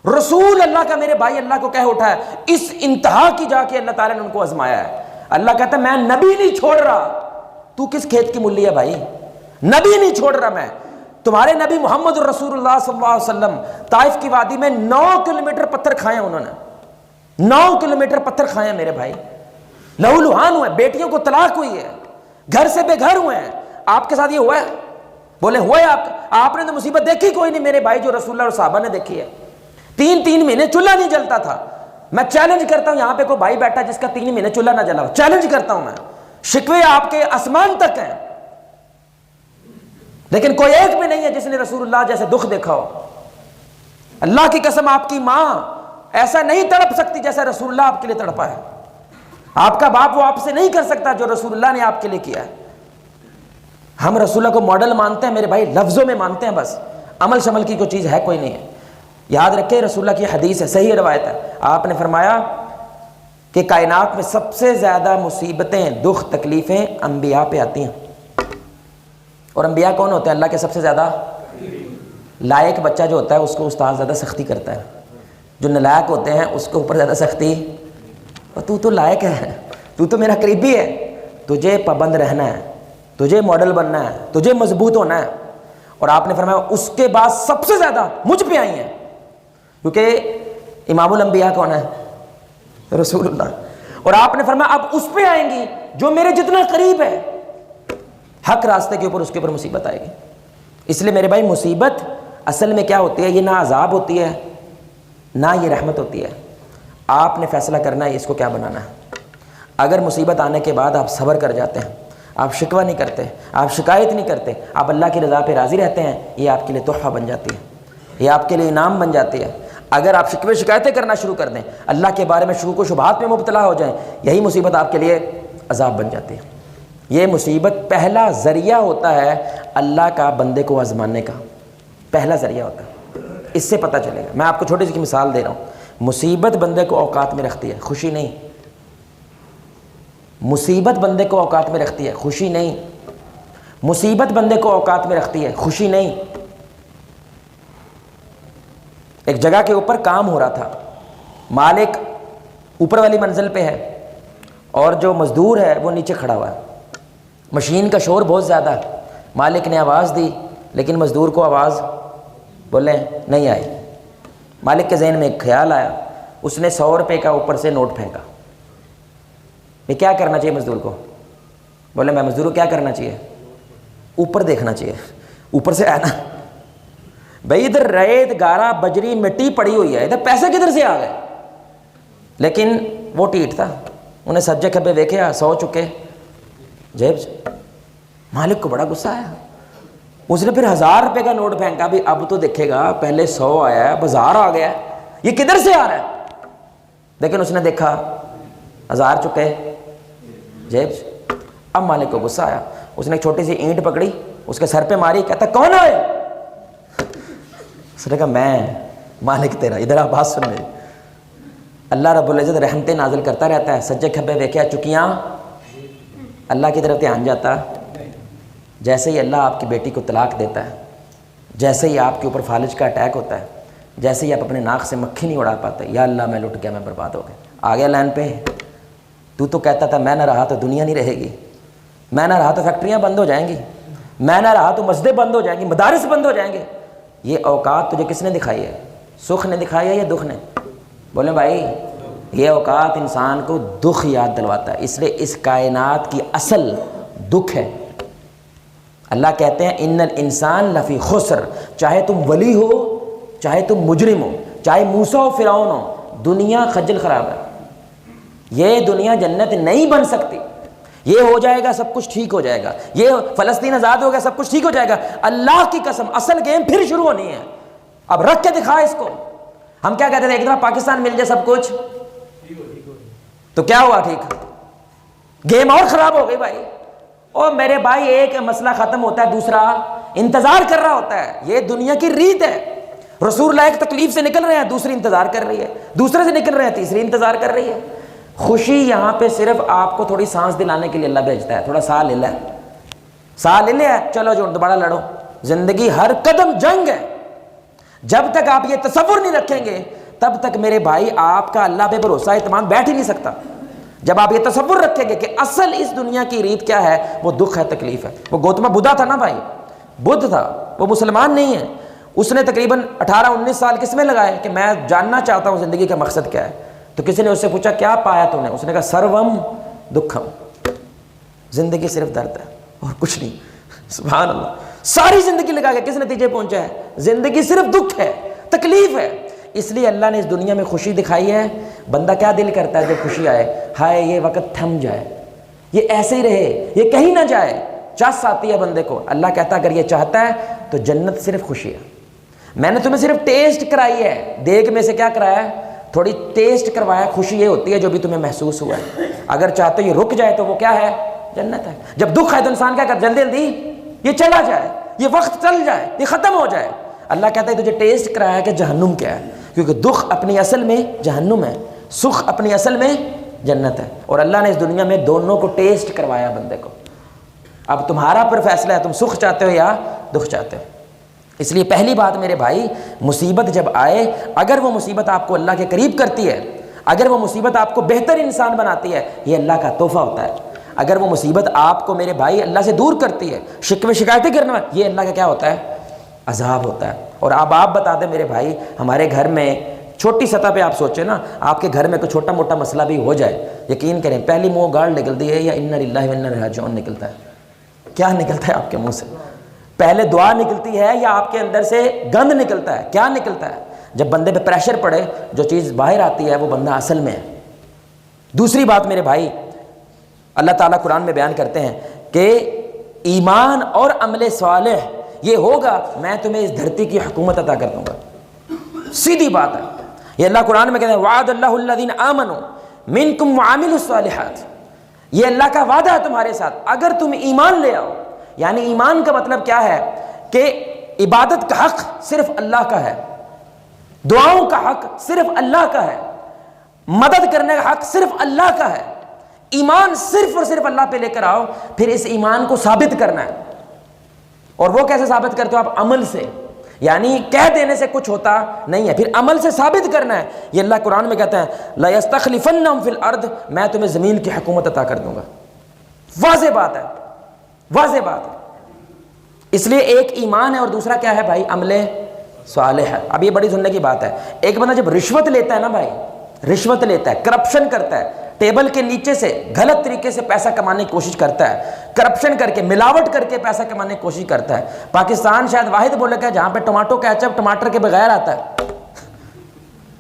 A: رسول اللہ کا میرے بھائی اللہ کو کہہ اٹھا ہے، اس انتہا کی جا کے اللہ تعالیٰ نے ان کو آزمایا ہے۔ اللہ کہتا ہے میں نبی نہیں چھوڑ رہا، تو کس کھیت کی ملی ہے بھائی؟ نبی نہیں چھوڑ رہا میں، تمہارے نبی محمد الرسول اللہ صلی اللہ علیہ وسلم طائف کی وادی میں 9 کلومیٹر پتھر کھائے ہیں، انہوں نے 9 کلومیٹر پتھر کھائے ہیں میرے بھائی، لہو لہان ہوئے، بیٹیوں کو طلاق ہوئی ہے، گھر سے بے گھر ہوئے ہیں۔ آپ کے ساتھ یہ ہوا ہے؟ بولے ہوا ہے آپ نے تو مصیبت دیکھی کوئی نہیں میرے بھائی جو رسول اللہ اور صحابہ نے دیکھی ہے۔ 3 مہینے چولہا نہیں جلتا تھا۔ میں چیلنج کرتا ہوں یہاں پہ کوئی بھائی بیٹھا جس کا 3 مہینے چولہا نہ جلا ہو، چیلنج کرتا ہوں میں، شکوے آپ کے آسمان تک ہیں، لیکن کوئی ایک بھی نہیں ہے جس نے رسول اللہ جیسے دکھ دیکھا ہو۔ اللہ کی قسم آپ کی ماں ایسا نہیں تڑپ سکتی جیسا رسول اللہ آپ کے لیے تڑپا ہے، آپ کا باپ وہ آپ سے نہیں کر سکتا جو رسول اللہ نے آپ کے لیے کیا ہے۔ ہم رسول اللہ کو ماڈل مانتے ہیں میرے بھائی، لفظوں میں مانتے ہیں بس، عمل شمل کی کوئی چیز ہے کوئی نہیں ہے۔ یاد رکھیں رسول اللہ کی حدیث ہے، صحیح روایت ہے، آپ نے فرمایا کہ کائنات میں سب سے زیادہ مصیبتیں، دکھ، تکلیفیں انبیاء پہ آتی ہیں۔ اور انبیاء کون ہوتے ہیں؟ اللہ کے سب سے زیادہ لائق بچہ جو ہوتا ہے اس کو استاد زیادہ سختی کرتا ہے، جو نلائق ہوتے ہیں اس کے اوپر زیادہ سختی، اور تو لائق ہے، تو میرا قریبی ہے، تجھے پابند رہنا ہے، تجھے ماڈل بننا ہے، تجھے مضبوط ہونا ہے۔ اور آپ نے فرمایا اس کے بعد سب سے زیادہ مجھ پہ آئی ہیں، کیونکہ امام الانبیاء کون ہے؟ رسول اللہ۔ اور آپ نے فرمایا اب اس پہ آئیں گی جو میرے جتنا قریب ہے، حق راستے کے اوپر اس کے اوپر مصیبت آئے گی۔ اس لیے میرے بھائی مصیبت اصل میں کیا ہوتی ہے؟ یہ نہ عذاب ہوتی ہے نہ یہ رحمت ہوتی ہے، آپ نے فیصلہ کرنا ہے اس کو کیا بنانا ہے۔ اگر مصیبت آنے کے بعد آپ صبر کر جاتے ہیں، آپ شکوہ نہیں کرتے، آپ شکایت نہیں کرتے، آپ اللہ کی رضا پہ راضی رہتے ہیں، یہ آپ کے لیے تحفہ بن جاتی ہے، یہ آپ کے لیے انعام بن جاتی ہے۔ اگر آپ شکوے شکایتیں کرنا شروع کر دیں، اللہ کے بارے میں شکوک و شبہات میں مبتلا ہو جائیں، یہی مصیبت آپ کے لیے عذاب بن جاتی ہے۔ یہ مصیبت پہلا ذریعہ ہوتا ہے اللہ کا بندے کو آزمانے کا، پہلا ذریعہ ہوتا ہے، اس سے پتہ چلے گا۔ میں آپ کو چھوٹی سی مثال دے رہا ہوں، مصیبت بندے کو اوقات میں رکھتی ہے، خوشی نہیں۔ مصیبت بندے کو اوقات میں رکھتی ہے، خوشی نہیں۔ مصیبت بندے کو اوقات میں رکھتی ہے، خوشی نہیں۔ ایک جگہ کے اوپر کام ہو رہا تھا، مالک اوپر والی منزل پہ ہے اور جو مزدور ہے وہ نیچے کھڑا ہوا ہے۔ مشین کا شور بہت زیادہ ہے، مالک نے آواز دی لیکن مزدور کو آواز بولے نہیں آئی۔ مالک کے ذہن میں ایک خیال آیا، اس نے 100 روپے کا اوپر سے نوٹ پھینکا۔ یہ کیا کرنا چاہیے مزدور کو؟ بولے میں مزدور کو کیا کرنا چاہیے؟ اوپر دیکھنا چاہیے، اوپر سے آنا بھائی، ادھر ریت گارا بجری مٹی پڑی ہوئی ہے، ادھر پیسے کدھر سے آ گئے؟ لیکن وہ ٹھیٹ تھا، انہیں سجے کھبے دیکھے 100 چکے جیب سے۔ مالک کو بڑا غصہ آیا، اس نے پھر 1000 روپے کا نوٹ پھینکا، بھی اب تو دیکھے گا، پہلے 100 آیا ہے، 1000 آ گیا ہے، یہ کدھر سے آ رہا ہے؟ لیکن اس نے دیکھا 1000 چکے جیب سے۔ اب مالک کو غصہ آیا، اس نے ایک چھوٹی سی اینٹ پکڑی، اس کے سر پہ ماری، کہتا کون ہے؟ اس نے کہا میں مالک تیرا، ادھر آپ بات سن لیں۔ اللہ رب العزت رحمتیں نازل کرتا رہتا ہے، سجے کھبے دیکھے چکیاں اللہ کی طرف دھیان جاتا۔ جیسے ہی اللہ آپ کی بیٹی کو طلاق دیتا ہے، جیسے ہی آپ کے اوپر فالج کا اٹیک ہوتا ہے، جیسے ہی آپ اپنے ناک سے مکھی نہیں اڑا پاتے، یا اللہ میں لٹ گیا، میں برباد ہو گیا، آ گیا لائن پہ۔ تو کہتا تھا میں نہ رہا تو دنیا نہیں رہے گی، میں نہ رہا تو فیکٹریاں بند ہو جائیں گی، میں نہ رہا تو مسجدیں بند ہو جائیں گی، مدارس بند ہو جائیں گے۔ یہ اوقات تجھے کس نے دکھائی ہے؟ سکھ نے دکھائی ہے یا دکھ نے؟ بولے بھائی، یہ اوقات انسان کو دکھ یاد دلواتا ہے، اس لیے اس کائنات کی اصل دکھ ہے۔ اللہ کہتے ہیں ان الانسان لفی خسر، چاہے تم ولی ہو، چاہے تم مجرم ہو، چاہے موسیٰ و فرعون ہو، دنیا خجل خراب ہے۔ یہ دنیا جنت نہیں بن سکتی۔ یہ ہو جائے گا سب کچھ ٹھیک ہو جائے گا، یہ فلسطین آزاد ہو گیا سب کچھ ٹھیک ہو جائے گا، اللہ کی قسم اصل گیم پھر شروع ہونی ہے۔ اب رکھ کے دکھا اس کو۔ ہم کیا کہتے تھے ایک دفعہ پاکستان مل جائے سب کچھ تو کیا ہوا؟ ٹھیک، گیم اور خراب ہو گئی بھائی۔ اور میرے بھائی ایک مسئلہ ختم ہوتا ہے، دوسرا انتظار کر رہا ہوتا ہے۔ یہ دنیا کی ریت ہے۔ رسول اللہ ایک تکلیف سے نکل رہے ہیں، دوسری انتظار کر رہی ہے، دوسرے سے نکل رہے ہیں، تیسری انتظار کر رہی ہے۔ خوشی یہاں پہ صرف آپ کو تھوڑی سانس دلانے کے لیے اللہ بھیجتا ہے، تھوڑا سانس لے لے، سانس لے لیا، چلو جو دوبارہ لڑو۔ زندگی ہر قدم جنگ ہے۔ جب تک آپ یہ تصور نہیں رکھیں گے تب تک میرے بھائی آپ کا اللہ پہ بھروسہ اعتماد بیٹھ ہی نہیں سکتا۔ جب آپ یہ تصور رکھیں گے کہ اصل اس دنیا کی ریت کیا ہے، وہ دکھ ہے، تکلیف ہے۔ وہ گوتما بدھا تھا نا بھائی، بدھ تھا، وہ مسلمان نہیں ہے۔ اس نے تقریباً 18-19 سال کس میں لگائے کہ میں جاننا چاہتا ہوں زندگی کا مقصد کیا ہے۔ تو کسی نے اس سے پوچھا کیا پایا تو نے؟ اس نے کہا سروم دکھم، زندگی صرف درد ہے اور کچھ نہیں۔ سبحان اللہ، ساری زندگی لگا کے کس نتیجے پہنچا ہے؟ زندگی صرف دکھ ہے، تکلیف ہے۔ اس لیے اللہ نے اس دنیا میں خوشی دکھائی ہے۔ بندہ کیا دل کرتا ہے جب خوشی آئے؟ ہائے یہ وقت تھم جائے، یہ ایسے ہی رہے، یہ کہیں نہ جائے، چس آتی ہے بندے کو۔ اللہ کہتا ہے اگر یہ چاہتا ہے تو جنت صرف خوشی ہے۔ میں نے تمہیں صرف ٹیسٹ کرائی ہے، دیگ میں سے کیا کرایا ہے؟ تھوڑی ٹیسٹ کروایا۔ خوشی یہ ہوتی ہے جو بھی تمہیں محسوس ہوا ہے۔ اگر چاہتے یہ رک جائے تو وہ کیا ہے؟ جنت ہے۔ جب دکھ ہے تو انسان کیا کرتا ہے؟ جلدی جلدی یہ چلا جائے، یہ وقت چل جائے، یہ ختم ہو جائے۔ اللہ کہتا ہے تجھے ٹیسٹ کرایا کہ جہنم کیا ہے، کیونکہ دکھ اپنی اصل میں جہنم ہے، سکھ اپنی اصل میں جنت ہے۔ اور اللہ نے اس دنیا میں دونوں کو ٹیسٹ کروایا بندے کو۔ اب تمہارا پر فیصلہ ہے، تم سکھ چاہتے ہو یا دکھ چاہتے ہو۔ اس لیے پہلی بات میرے بھائی، مصیبت جب آئے، اگر وہ مصیبت آپ کو اللہ کے قریب کرتی ہے، اگر وہ مصیبت آپ کو بہتر انسان بناتی ہے، یہ اللہ کا تحفہ ہوتا ہے۔ اگر وہ مصیبت آپ کو میرے بھائی اللہ سے دور کرتی ہے، شکوے شکایتیں کرنا، یہ اللہ کا کیا ہوتا ہے؟ عذاب ہوتا ہے۔ اور اب آپ بتا دیں میرے بھائی، ہمارے گھر میں چھوٹی سطح پہ آپ سوچیں نا، آپ کے گھر میں کوئی چھوٹا موٹا مسئلہ بھی ہو جائے، یقین کریں پہلی منہ گاڑ نکلتی ہے یا انا للہ و انا الیہ راجعون نکلتا ہے؟ کیا نکلتا ہے آپ کے منہ سے؟ پہلے دعا نکلتی ہے یا آپ کے اندر سے گند نکلتا ہے؟ کیا نکلتا ہے؟ جب بندے پہ پریشر پڑے جو چیز باہر آتی ہے وہ بندہ اصل میں ہے۔ دوسری بات میرے بھائی، اللہ تعالیٰ قرآن میں بیان کرتے ہیں کہ ایمان اور عمل صالح یہ ہوگا میں تمہیں اس دھرتی کی حکومت عطا کر دوں گا۔ سیدھی بات ہے، یہ اللہ قرآن میں کہتے ہیں وعد اللہ الذین آمنوا منکم وعملوا الصالحات، یہ اللہ کا وعدہ ہے تمہارے ساتھ اگر تم ایمان لے آؤ۔ یعنی ایمان کا مطلب کیا ہے کہ عبادت کا حق صرف اللہ کا ہے، دعاؤں کا حق صرف اللہ کا ہے، مدد کرنے کا حق صرف اللہ کا ہے۔ ایمان صرف اور صرف اللہ پہ لے کر آؤ، پھر اس ایمان کو ثابت کرنا ہے۔ اور وہ کیسے ثابت کرتے ہو آپ؟ عمل سے، یعنی کہہ دینے سے کچھ ہوتا نہیں ہے، پھر عمل سے ثابت کرنا ہے۔ یہ اللہ قرآن میں کہتا ہے لَيَسْتَخْلِفَنَّهُمْ فِي الْأَرْضِ، میں تمہیں زمین کی حکومت عطا کر دوں گا۔ واضح بات ہے، واضح بات ہے۔ اس لیے ایک ایمان ہے اور دوسرا کیا ہے بھائی؟ عمل صالح ہے۔ اب یہ بڑی سننے کی بات ہے، ایک بندہ جب رشوت لیتا ہے نا بھائی، رشوت لیتا ہے، کرپشن کرتا ہے، ٹیبل کے نیچے سے غلط طریقے سے پیسہ کمانے کی کوشش کرتا ہے، کرپشن کر کے، ملاوٹ کر کے پیسہ کمانے کی کوشش کرتا ہے۔ پاکستان شاید واحد ملک ہے جہاں پہ ٹماٹو کیچپ ٹماٹر کے بغیر آتا ہے۔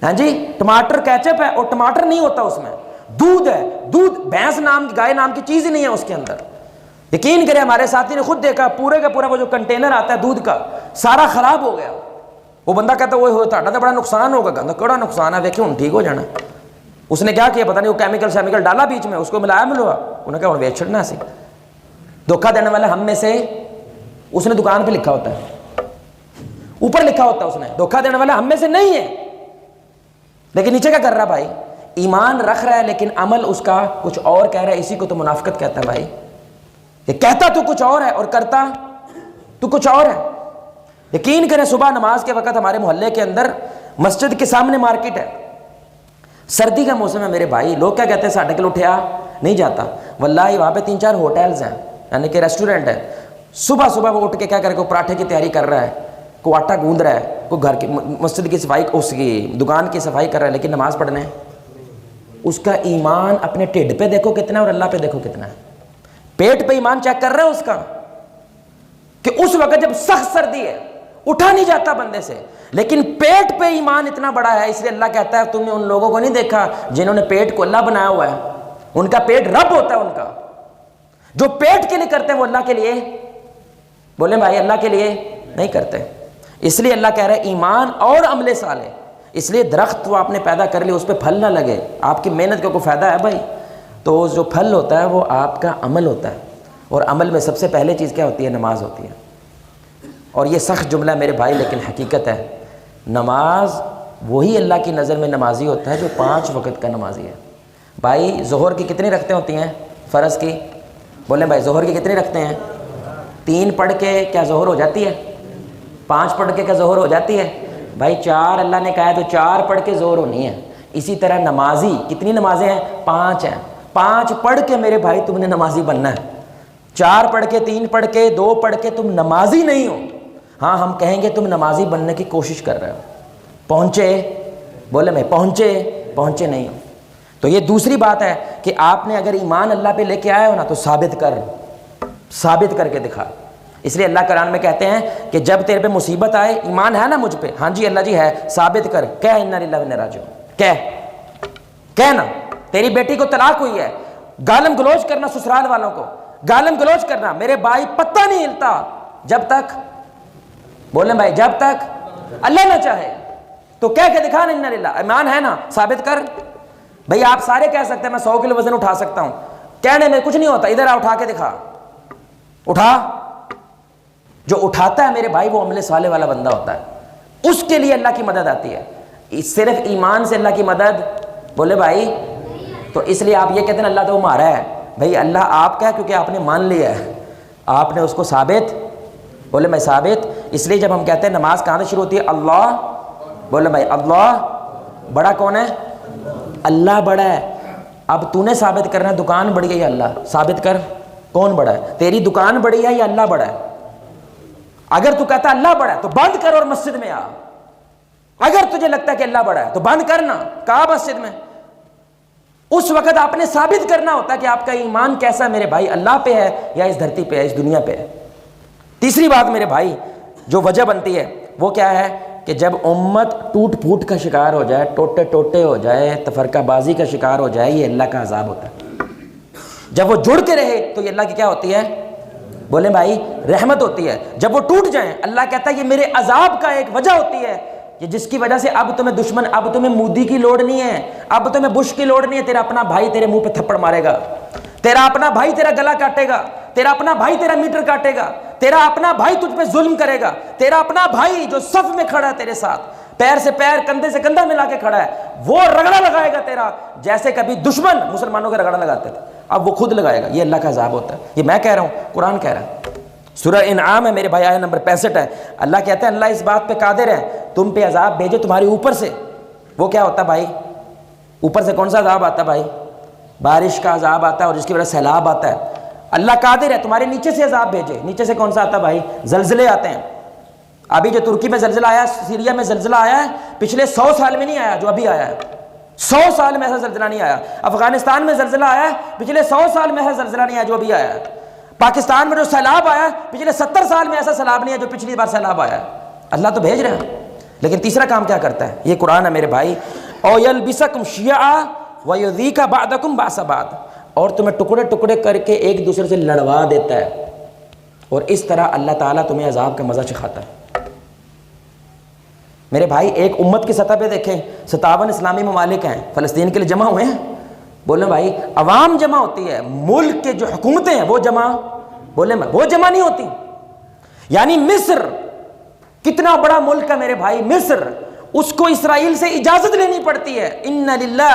A: ہاں جی، ٹماٹر کیچپ ہے اور ٹماٹر نہیں ہوتا اس میں، دودھ ہے، دودھ بھینس نام کی، گائے نام کی چیز ہی نہیں ہے اس کے اندر۔ یقین کریں ہمارے ساتھی نے خود دیکھا، پورے کا پورا وہ جو کنٹینر آتا ہے دودھ کا سارا خراب ہو گیا۔ وہ بندہ کہتا ہے وہ ہوتا ہے بڑا نقصان ہوگا، کہتا کڑا نقصان ہے، دیکھیں ہوں ٹھیک ہو جانا۔ اس نے کیا کیا پتہ نہیں، وہ کیمیکل شیمیکل ڈالا بیچ میں، اس کو ملایا ملوا، انہوں نے کہا بیچ چھڑنا سی۔ دھوکہ دینے والا ہم میں سے، اس نے دکان پہ لکھا ہوتا ہے، اوپر لکھا ہوتا ہے اس نے، دھوکہ دینے والا ہم میں سے نہیں ہے، لیکن نیچے کیا کر رہا بھائی؟ ایمان رکھ رہا ہے لیکن عمل اس کا کچھ اور کہہ رہا ہے۔ اسی کو تو منافقت کہتا ہے بھائی، کہ کہتا تو کچھ اور ہے اور کرتا تو کچھ اور ہے۔ یقین کریں صبح نماز کے وقت ہمارے محلے کے اندر مسجد کے سامنے مارکیٹ ہے، سردی کا موسم ہے میرے بھائی، لوگ کیا کہتے ہیں ساڑھے کلو اٹھیا نہیں جاتا، واللہ وہاں پہ 3-4 ہوٹلز ہیں، یعنی کہ ریسٹورنٹ ہے۔ صبح صبح وہ اٹھ کے کیا کرے، کوئی پراٹھے کی تیاری کر رہا ہے، کوئی آٹا گوندھ رہا ہے، کوئی گھر کی مسجد کی صفائی، اس کی دکان کی صفائی کر رہا ہے، لیکن نماز پڑھنے اس کا ایمان اپنے ٹھڈ پہ دیکھو کتنا ہے اور اللہ پہ دیکھو کتنا ہے۔ پیٹ پہ ایمان چیک کر رہے ہو اس کا، کہ اس وقت جب سخت سردی ہے اٹھا نہیں جاتا بندے سے، لیکن پیٹ پہ ایمان اتنا بڑا ہے۔ اس لیے اللہ کہتا ہے تم نے ان لوگوں کو نہیں دیکھا جنہوں نے پیٹ کو اللہ بنایا ہوا ہے، ان کا پیٹ رب ہوتا ہے ان کا۔ جو پیٹ کے لیے کرتے ہیں وہ اللہ کے لیے، بولے بھائی اللہ کے لیے نہیں کرتے۔ اس لیے اللہ کہہ رہا ہے ایمان اور عمل صالح۔ اس لیے درخت وہ آپ نے پیدا کر لی، اس پہ پھل نہ لگے، آپ کی محنت کا کوئی فائدہ ہے بھائی؟ تو جو پھل ہوتا ہے وہ آپ کا عمل ہوتا ہے، اور عمل میں سب سے پہلے چیز کیا ہوتی ہے؟ نماز ہوتی ہے۔ اور یہ سخت جملہ ہے میرے بھائی لیکن حقیقت ہے، نماز وہی اللہ کی نظر میں نمازی ہوتا ہے جو 5 وقت کا نمازی ہے۔ بھائی ظہر کی کتنی رکعتیں ہوتی ہیں فرض کی؟ بولیں بھائی ظہر کی کتنی رکعتیں ہیں؟ 3 پڑھ کے کیا ظہر ہو جاتی ہے؟ 5 پڑھ کے کیا ظہر ہو جاتی ہے؟ بھائی 4 اللہ نے کہا ہے تو 4 پڑھ کے ظہر ہونی ہے۔ اسی طرح نمازی کتنی نمازیں ہیں؟ 5 ہیں۔ 5 پڑھ کے میرے بھائی تم نے نمازی بننا ہے۔ 4 پڑھ کے، 3 پڑھ کے، 2 پڑھ کے تم نمازی نہیں ہو۔ ہاں ہم کہیں گے تم نمازی بننے کی کوشش کر رہے ہو، پہنچے؟ بولے میں پہنچے نہیں ہو۔ تو یہ دوسری بات ہے کہ آپ نے اگر ایمان اللہ پہ لے کے آئے ہو نا تو ثابت کر کے دکھا۔ اس لیے اللہ قرآن میں کہتے ہیں کہ جب تیرے پہ مصیبت آئے، ایمان ہے نا مجھ پہ؟ ہاں جی اللہ جی ہے، ثابت کر، کہہ انا للہ و انا راجعون، کہہ نا تیری بیٹی کو طلاق ہوئی ہے، گالم گلوچ کرنا سسرال والوں کو، گالم گلوچ کرنا، میرے بھائی پتہ نہیں ہلتا جب تک، بولیں بھائی جب تک اللہ نہ چاہے، تو کہہ کے دکھا نا انا للہ، ایمان ہے نا، ثابت کر۔ بھائی آپ سارے کہہ سکتے ہیں میں 100 کلو وزن اٹھا سکتا ہوں، کہنے میں کچھ نہیں ہوتا، ادھر آ اٹھا کے دکھا، اٹھا۔ جو اٹھاتا ہے میرے بھائی وہ عمل صالح والا بندہ ہوتا ہے، اس کے لیے اللہ کی مدد آتی ہے۔ صرف ایمان سے اللہ کی مدد، بولے بھائی، تو اس لیے آپ یہ کہتے ہیں اللہ تو ہمارا ہے، بھائی اللہ آپ کا ہے کیونکہ آپ نے مان لیا ہے، آپ نے اس کو ثابت، بولے میں ثابت۔ اس لیے جب ہم کہتے ہیں نماز کہاں سے شروع ہوتی ہے؟ اللہ، بولے بھائی اللہ بڑا کون ہے؟ اللہ بڑا ہے۔ اب تو نے ثابت کرنا ہے دکان بڑی ہے یا اللہ، ثابت کر کون بڑا ہے؟ تیری دکان بڑی ہے یا اللہ بڑا ہے؟ اگر تو کہتا اللہ بڑا ہے تو بند کر اور مسجد میں آ، اگر تجھے لگتا ہے کہ اللہ بڑا ہے تو بند کرنا، کہا مسجد میں۔ اس وقت آپ نے ثابت کرنا ہوتا ہے کہ آپ کا ایمان کیسا ہے میرے بھائی، اللہ پہ ہے یا اس دھرتی پہ ہے، اس دنیا پہ ہے۔ تیسری بات میرے بھائی جو وجہ بنتی ہے وہ کیا ہے کہ جب امت ٹوٹ پھوٹ کا شکار ہو جائے، ٹوٹے ہو جائے، تفرقہ بازی کا شکار ہو جائے، یہ اللہ کا عذاب ہوتا ہے۔ جب وہ جڑ کے رہے تو یہ اللہ کی کیا ہوتی ہے؟ بولیں بھائی رحمت ہوتی ہے۔ جب وہ ٹوٹ جائیں اللہ کہتا ہے یہ میرے عذاب کا ایک وجہ ہوتی ہے، کہ جس کی وجہ سے اب تمہیں دشمن، اب تمہیں مودی کی لوڑ نہیں ہے، اب تمہیں بش کی لوڑ نہیں ہے، تیرا اپنا بھائی تیرے منہ پہ تھپڑ مارے گا، تیرا اپنا بھائی تیرا گلا کاٹے گا، تیرا اپنا بھائی تیرا میٹر کاٹے گا، تیرا اپنا بھائی تجھ پہ ظلم کرے گا، تیرا اپنا بھائی جو صف میں کھڑا ہے تیرے ساتھ، پیر سے پیر کندھے سے کندھا ملا کے کھڑا ہے، وہ رگڑا لگائے گا تیرا، جیسے کبھی دشمن مسلمانوں کا رگڑا لگاتے تھے اب وہ خود لگائے گا۔ یہ اللہ کا عذاب ہوتا ہے، یہ میں کہہ رہا ہوں، قرآن کہہ رہا ہے، سورہ انعام ہے میرے بھائی، آیت نمبر 65 ہے۔ اللہ کہتا ہے اللہ اس بات پہ قادر ہے تم پہ عذاب بھیجے تمہارے اوپر سے۔ وہ کیا ہوتا ہے بھائی؟ اوپر سے کون سا عذاب آتا ہے بھائی؟ بارش کا عذاب آتا ہے اور جس کی وجہ سے سیلاب آتا ہے۔ اللہ قادر ہے تمہارے نیچے سے عذاب بھیجے۔ نیچے سے کون سا آتا ہے بھائی؟ زلزلے آتے ہیں۔ ابھی جو ترکی میں زلزلہ آیا، سیریا میں زلزلہ آیا ہے، پچھلے 100 سال میں نہیں آیا جو ابھی آیا ہے۔ 100 سال میں ایسا زلزلہ نہیں آیا۔ افغانستان میں زلزلہ آیا ہے، پچھلے 100 سال میں ایسا زلزلہ نہیں آیا جو ابھی آیا ہے۔ پاکستان میں جو سیلاب آیا ہے، پچھلے 70 سال میں ایسا سیلاب نہیں ہے جو پچھلی بار سیلاب آیا ہے۔ اللہ تو بھیج رہا ہے، لیکن تیسرا کام کیا کرتا ہے؟ یہ قرآن ہے میرے بھائی، او یلبسکم شیعا ویذیق بعضکم بعض بعض، اور تمہیں ٹکڑے ٹکڑے کر کے ایک دوسرے سے لڑوا دیتا ہے، اور اس طرح اللہ تعالیٰ تمہیں عذاب کا مزہ چکھاتا ہے۔ میرے بھائی ایک امت کی سطح پہ دیکھیں، 57 اسلامی ممالک ہیں، فلسطین کے لیے جمع ہوئے ہیں؟ بولیں بھائی عوام جمع ہوتی ہے، ملک کے جو حکومتیں ہیں وہ جمع، بولیں وہ جمع نہیں ہوتی۔ یعنی مصر کتنا بڑا ملک ہے میرے بھائی، مصر، اس کو اسرائیل سے اجازت لینی پڑتی ہے ان للہ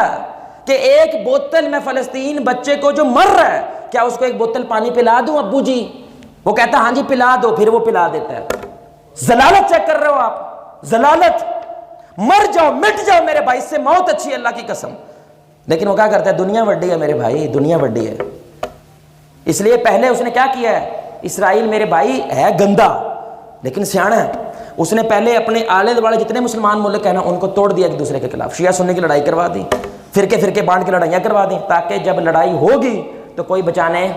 A: کہ ایک بوتل میں فلسطین بچے کو جو مر رہا ہے، کیا اس کو ایک بوتل پانی پلا دوں ابو جی؟ وہ کہتا ہے ہاں جی پلا دو، پھر وہ پلا دیتا ہے۔ ضلالت چیک کر رہے ہو آپ، ضلالت، مر جاؤ مٹ جاؤ میرے بھائی، اس سے موت اچھی ہے اللہ کی قسم۔ لیکن وہ کیا کرتا ہے؟ دنیا بڑی ہے میرے بھائی، دنیا بڑی ہے۔ اس لیے پہلے اس نے کیا کیا ہے؟ اسرائیل میرے بھائی ہے گندا لیکن سیانا ہے، اس نے پہلے اپنے آلے دوالے جتنے مسلمان ملک ہیں نا ان کو توڑ دیا ایک دوسرے کے خلاف، شیعہ سنی کی لڑائی کروا دی، فرقے بانٹ کے لڑائیاں کروا دیں، تاکہ جب لڑائی ہوگی تو کوئی بچانے۔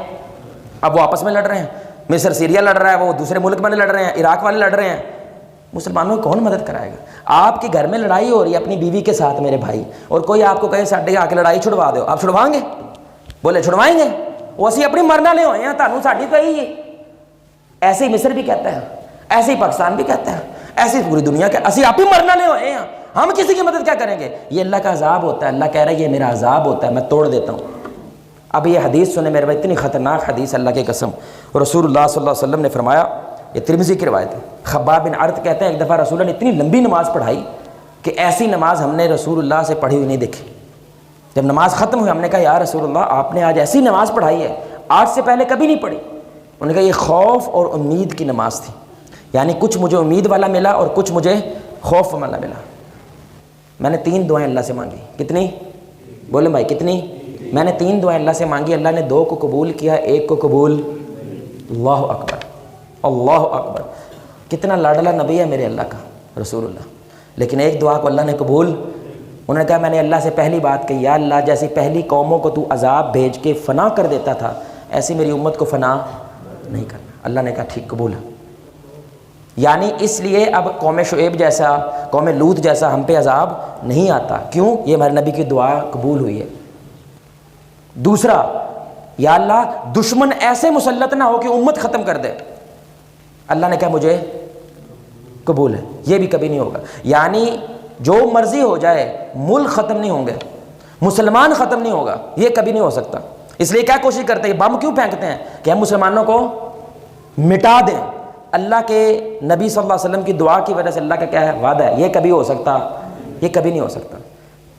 A: اب وہ آپس میں لڑ رہے ہیں، مصر سیریا لڑ رہا ہے، وہ دوسرے ملک میں لڑ رہے ہیں، عراق والے لڑ رہے ہیں، مسلمانوں کو کون مدد کرائے گا؟ آپ کے گھر میں لڑائی ہو رہی ہے اپنی بیوی کے ساتھ میرے بھائی، اور کوئی آپ کو کہے ساڈے آ کے لڑائی چھڑوا دو، آپ چھڑوائیں گے؟ بولے چھڑوائیں گے؟ وہ اسی اپنی مرنا لے ہوئے ہیں، تانوں ساڈی کہی ہے۔ ایسے ہی مصر بھی کہتا ہے، ایسے ہی پاکستان بھی کہتا ہے، ایسے ہی پوری دنیا کا، اسی آپ ہی مرنا لے ہوئے ہیں، ہم کسی کی مدد کیا کریں گے؟ یہ اللہ کا عذاب ہوتا ہے۔ اللہ کہہ رہا ہے یہ میرا عذاب ہوتا ہے، میں توڑ دیتا ہوں۔ اب یہ حدیث سنیں میرے بھائی، اتنی خطرناک حدیث اللہ کی قسم، رسول اللہ صلی اللہ علیہ وسلم نے فرمایا، یہ ترمذی کی روایت ہے، خباب بن عرط کہتے ہیں ایک دفعہ رسول اللہ نے اتنی لمبی نماز پڑھائی کہ ایسی نماز ہم نے رسول اللہ سے پڑھی ہوئی نہیں دیکھی۔ جب نماز ختم ہوئی ہم نے کہا یا رسول اللہ آپ نے آج ایسی نماز پڑھائی ہے آج سے پہلے کبھی نہیں پڑھی۔ انہوں نے کہا یہ خوف اور امید کی نماز تھی، یعنی کچھ مجھے امید والا ملا اور کچھ مجھے خوف والا ملا۔ میں نے 3 دعائیں اللہ سے مانگی، کتنی؟ بولیں بھائی کتنی؟ میں نے 3 دعائیں اللہ سے مانگی، اللہ نے 2 کو قبول کیا، 1 کو قبول۔ اللہ اکبر، اللہ اکبر، کتنا لاڈلا نبی ہے میرے اللہ کا رسول اللہ، لیکن ایک دعا کو اللہ نے قبول۔ انہوں نے کہا میں نے اللہ سے پہلی بات کہی یا اللہ جیسی پہلی قوموں کو تو عذاب بھیج کے فنا کر دیتا تھا ایسی میری امت کو فنا نہیں کرنا۔ اللہ نے کہا ٹھیک قبول ہے، یعنی اس لیے اب قوم شعیب جیسا، قوم لوط جیسا ہم پہ عذاب نہیں آتا۔ کیوں؟ یہ ہمارے نبی کی دعا قبول ہوئی ہے۔ دوسرا، یا اللہ دشمن ایسے مسلط نہ ہو کہ امت ختم کر دے۔ اللہ نے کہا مجھے قبول ہے، یہ بھی کبھی نہیں ہوگا، یعنی جو مرضی ہو جائے ملک ختم نہیں ہوں گے، مسلمان ختم نہیں ہوگا، یہ کبھی نہیں ہو سکتا۔ اس لیے کیا کوشش کرتے ہیں، بم کیوں پھینکتے ہیں کہ ہم مسلمانوں کو مٹا دیں۔ اللہ کے نبی صلی اللہ علیہ وسلم کی دعا کی وجہ سے اللہ کا کیا ہے وعدہ ہے، یہ کبھی ہو سکتا، یہ کبھی نہیں ہو سکتا۔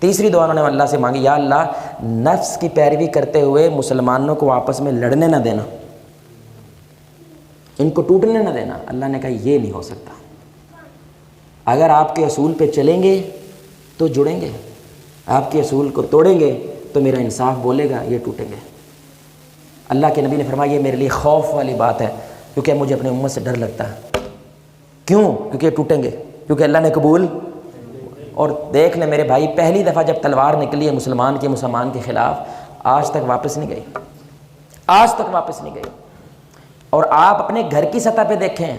A: تیسری دعا انہوں نے اللہ سے مانگی، یا اللہ نفس کی پیروی کرتے ہوئے مسلمانوں کو آپس میں لڑنے نہ دینا، ان کو ٹوٹنے نہ دینا۔ اللہ نے کہا یہ نہیں ہو سکتا، اگر آپ کے اصول پہ چلیں گے تو جڑیں گے، آپ کے اصول کو توڑیں گے تو میرا انصاف بولے گا یہ ٹوٹیں گے۔ اللہ کے نبی نے فرمایا یہ میرے لیے خوف والی بات ہے، کیونکہ مجھے اپنے امت سے ڈر لگتا ہے۔ کیوں؟ کیونکہ یہ ٹوٹیں گے، کیونکہ اللہ نے قبول۔ اور دیکھ لیں میرے بھائی، پہلی دفعہ جب تلوار نکلی ہے مسلمان کے خلاف، آج تک واپس نہیں گئی، آج تک واپس نہیں گئی۔ اور آپ اپنے گھر کی سطح پہ دیکھیں،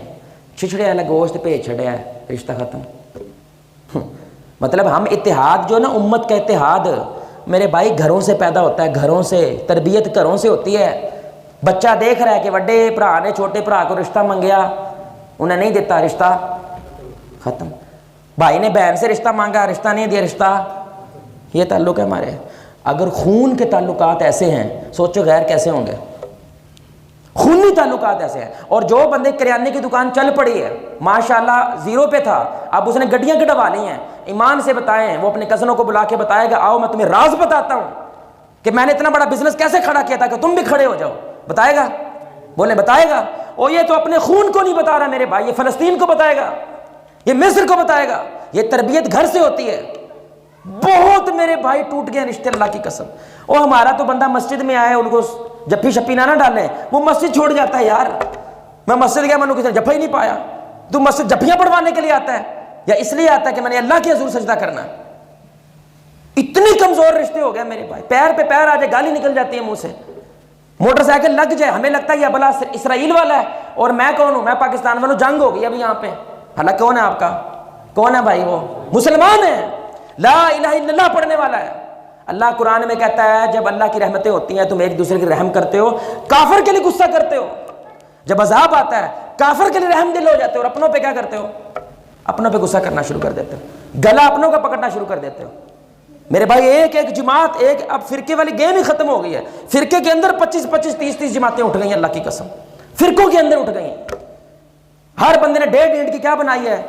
A: چھچڑے والا گوشت پہ چھڑیا ہے، رشتہ ختم۔ مطلب ہم اتحاد جو نا، امت کا اتحاد میرے بھائی گھروں سے پیدا ہوتا ہے، گھروں سے، تربیت گھروں سے ہوتی ہے۔ بچہ دیکھ رہا ہے کہ وڈے بھرا نے چھوٹے بھرا کو رشتہ منگیا، انہیں نہیں دیتا، رشتہ ختم۔ بھائی نے بہن سے رشتہ مانگا، رشتہ نہیں دیا، رشتہ۔ یہ تعلق ہے ہمارے۔ اگر خون کے تعلقات ایسے ہیں، سوچو غیر کیسے ہوں گے؟ خونی تعلقات ایسے ہیں۔ اور جو بندے کریانے کی دکان چل پڑی ہے، ماشاءاللہ زیرو پہ تھا، اب اس نے گڈیاں کٹوا لی ہیں، ایمان سے بتائیں، وہ اپنے کزنوں کو بلا کے بتائے گا آؤ میں تمہیں راز بتاتا ہوں کہ میں نے اتنا بڑا بزنس کیسے کھڑا کیا تھا کہ تم بھی کھڑے ہو جاؤ، بتائے گا؟ بولے بتائے گا؟ اور یہ تو اپنے خون کو نہیں بتا رہا میرے بھائی، یہ فلسطین کو بتائے گا، یہ مصر کو بتائے گا۔ یہ تربیت گھر سے ہوتی ہے۔ بہت میرے بھائی ٹوٹ گئے رشتے اللہ کی قسم۔ اور ہمارا تو بندہ مسجد میں آئے ان کو جپھی شپی نہ ڈالیں، وہ مسجد چھوڑ جاتا ہے۔ یار میں مسجد گیا، میں نے کسی نے جپھا ہی نہیں پایا۔ تو مسجد جپھیاں پڑھوانے کے لیے آتا ہے یا اس لیے آتا ہے کہ میں نے اللہ کے حضور سجدہ کرنا؟ اتنی کمزور رشتے ہو گئے میرے بھائی، پیر پہ پیر آ جائے گالی نکل جاتی ہے منہ سے، موٹر سائیکل لگ جائے ہمیں لگتا ہے یہ بلا اسرائیل والا ہے، اور میں کون ہوں؟ میں پاکستان والوں، جنگ ہو گئی ابھی یہاں پہ۔ حالانکہ کون ہے آپ کا؟ کون ہے بھائی؟ وہ مسلمان ہے، لا الہ الا اللہ پڑھنے والا ہے۔ اللہ قرآن میں کہتا ہے جب اللہ کی رحمتیں ہوتی ہیں تم ایک دوسرے کی رحم کرتے ہو، کافر کے لیے غصہ کرتے ہو۔ جب عذاب آتا ہے کافر کے لیے رحم دل ہو جاتے ہو، اور اپنوں پہ کیا کرتے ہو؟ اپنوں پہ غصہ کرنا شروع کر دیتے ہو، گلا اپنوں کا پکڑنا شروع کر دیتے ہو۔ میرے بھائی ایک ایک جماعت، ایک اب فرقے والی گیم ہی ختم ہو گئی ہے۔ فرقے کے اندر 25 30 جماعتیں اٹھ گئی ہیں، اللہ کی قسم فرقوں کے اندر اٹھ گئی ہیں۔ ہر بندے نے 1.5 کی کیا بنائی ہے؟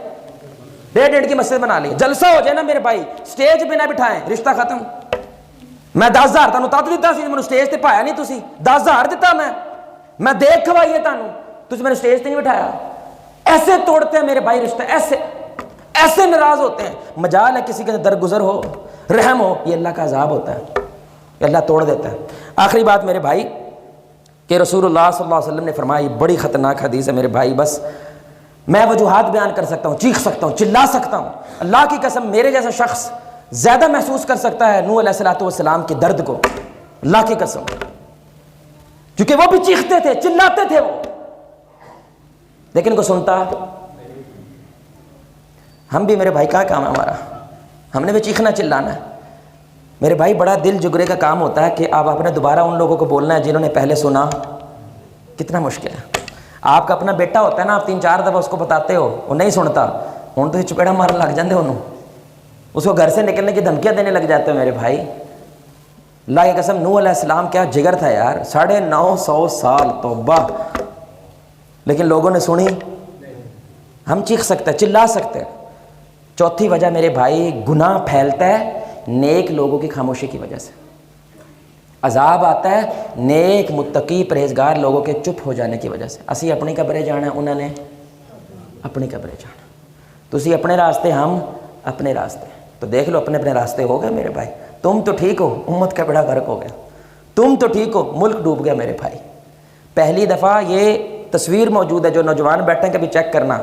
A: 1.5 کی مسجد بنا لی۔ جلسہ ہو جائے نا میرے بھائی، سٹیج پہ نہ بٹھائیں، رشتہ ختم۔ میں 10,000 تانوں تد دیتا سی، میں سٹیج تے پایا نہیں، تسی 10,000 دیتا میں دیکھ کھوائیے تانوں، تسی میں نے سٹیج تے نہیں بٹھایا۔ ایسے توڑتے ہیں میرے بھائی رشتہ، ایسے ناراض ہوتے ہیں۔ مجال ہے کسی کے درگزر ہو، رحم ہو، یہ اللہ کا عذاب ہوتا ہے، یہ اللہ توڑ دیتا ہے۔ آخری بات میرے بھائی کہ رسول اللہ صلی اللہ علیہ وسلم نے فرمایا، یہ بڑی خطرناک حدیث ہے میرے بھائی، بس میں وجوہات بیان کر سکتا ہوں، چیخ سکتا ہوں، چلا سکتا ہوں، اللہ کی قسم میرے جیسا شخص زیادہ محسوس کر سکتا ہے نوح علیہ السلام کے درد کو، اللہ کی قسم، کیونکہ وہ بھی چیختے تھے، چلاتے تھے وہ، لیکن کوئی سنتا؟ ہم بھی میرے بھائی کیا کام ہے ہمارا؟ ہم نے بھی چیخنا چلانا ہے میرے بھائی۔ بڑا دل جگرے کا کام ہوتا ہے کہ آپ نے دوبارہ ان لوگوں کو بولنا ہے جنہوں نے پہلے سنا، کتنا مشکل ہے۔ آپ کا اپنا بیٹا ہوتا ہے نا، آپ 3 4 دفعہ اس کو بتاتے ہو، وہ نہیں سنتا، ہوں تو چپیڑا مارن لگ جاندے انہوں، اس کو گھر سے نکلنے کی دھمکیاں دینے لگ جاتے ہیں میرے بھائی۔ اللہ کی قسم نوح علیہ السلام کیا جگر تھا یار، 950 سال، توبہ، لیکن لوگوں نے سنی؟ ہم چیخ سکتے ہیں، چلا سکتے ہیں۔ چوتھی وجہ میرے بھائی، گناہ پھیلتا ہے نیک لوگوں کی خاموشی کی وجہ سے، عذاب آتا ہے نیک متقی پرہیزگار لوگوں کے چپ ہو جانے کی وجہ سے۔ اسی اپنی قبریں جانا ہے، انہوں نے اپنی قبریں جانا، تسی اپنے راستے، ہم اپنے راستے۔ تو دیکھ لو اپنے اپنے راستے ہو گئے میرے بھائی۔ تم تو ٹھیک ہو، امت کا بیڑا غرق ہو گیا، تم تو ٹھیک ہو، ملک ڈوب گیا میرے بھائی۔ پہلی دفعہ یہ تصویر موجود ہے، جو نوجوان بیٹھے ہیں کبھی چیک کرنا،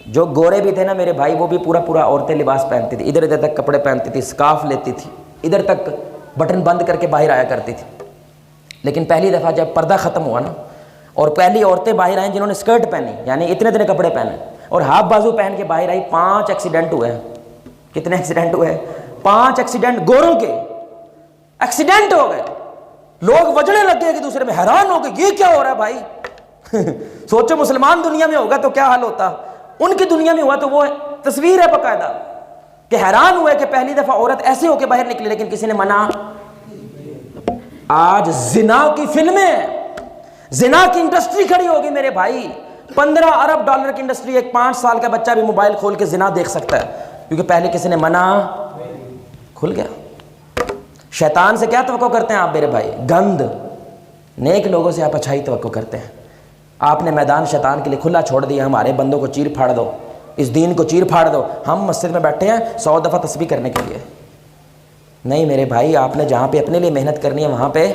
A: جو گورے بھی تھے نا میرے بھائی، وہ بھی پورا عورتیں لباس پہنتی تھی، ادھر تک کپڑے پہنتی تھی، سکارف لیتی تھی، ادھر تک بٹن بند کر کے باہر آیا کرتی تھی۔ لیکن پہلی دفعہ جب پردہ ختم ہوا نا، اور پہلی عورتیں باہر آئیں جنہوں نے اسکرٹ پہنی، یعنی اتنے کپڑے پہنے اور ہاف بازو پہن کے باہر آئی، 5 ایکسیڈنٹ ہوئے ہیں۔ کتنے ایکسیڈنٹ ہوئے؟ 5 ایکسیڈنٹ، گوروں کے ایکسیڈنٹ ہو گئے۔ لوگ وجڑنے لگ گئے کہ دوسرے میں، حیران ہو گئے یہ کیا ہو رہا ہے بھائی۔ سوچو مسلمان دنیا میں ہوگا تو کیا حال ہوتا، ان کی دنیا میں ہوا تو وہ تصویر ہے باقاعدہ، کہ حیران ہوئے کہ پہلی دفعہ عورت ایسے ہو کے باہر نکلی، لیکن کسی نے منع۔ آج زنا کی فلمیں، زنا کی انڈسٹری کھڑی ہوگی میرے بھائی، 15 ارب ڈالر کی انڈسٹری۔ ایک 5 سال کا بچہ بھی موبائل کھول کے زنا دیکھ سکتا ہے، کیونکہ پہلے کسی نے منع، کھل گیا۔ شیطان سے کیا توقع کرتے ہیں آپ میرے بھائی؟ گند۔ نیک لوگوں سے آپ اچھائی توقع کرتے ہیں۔ آپ نے میدان شیطان کے لیے کھلا چھوڑ دیا، ہمارے بندوں کو چیر پھاڑ دو، اس دین کو چیر پھاڑ دو۔ ہم مسجد میں بیٹھے ہیں 100 دفعہ تسبیح کرنے کے لیے، نہیں میرے بھائی، آپ نے جہاں پہ اپنے لیے محنت کرنی ہے وہاں پہ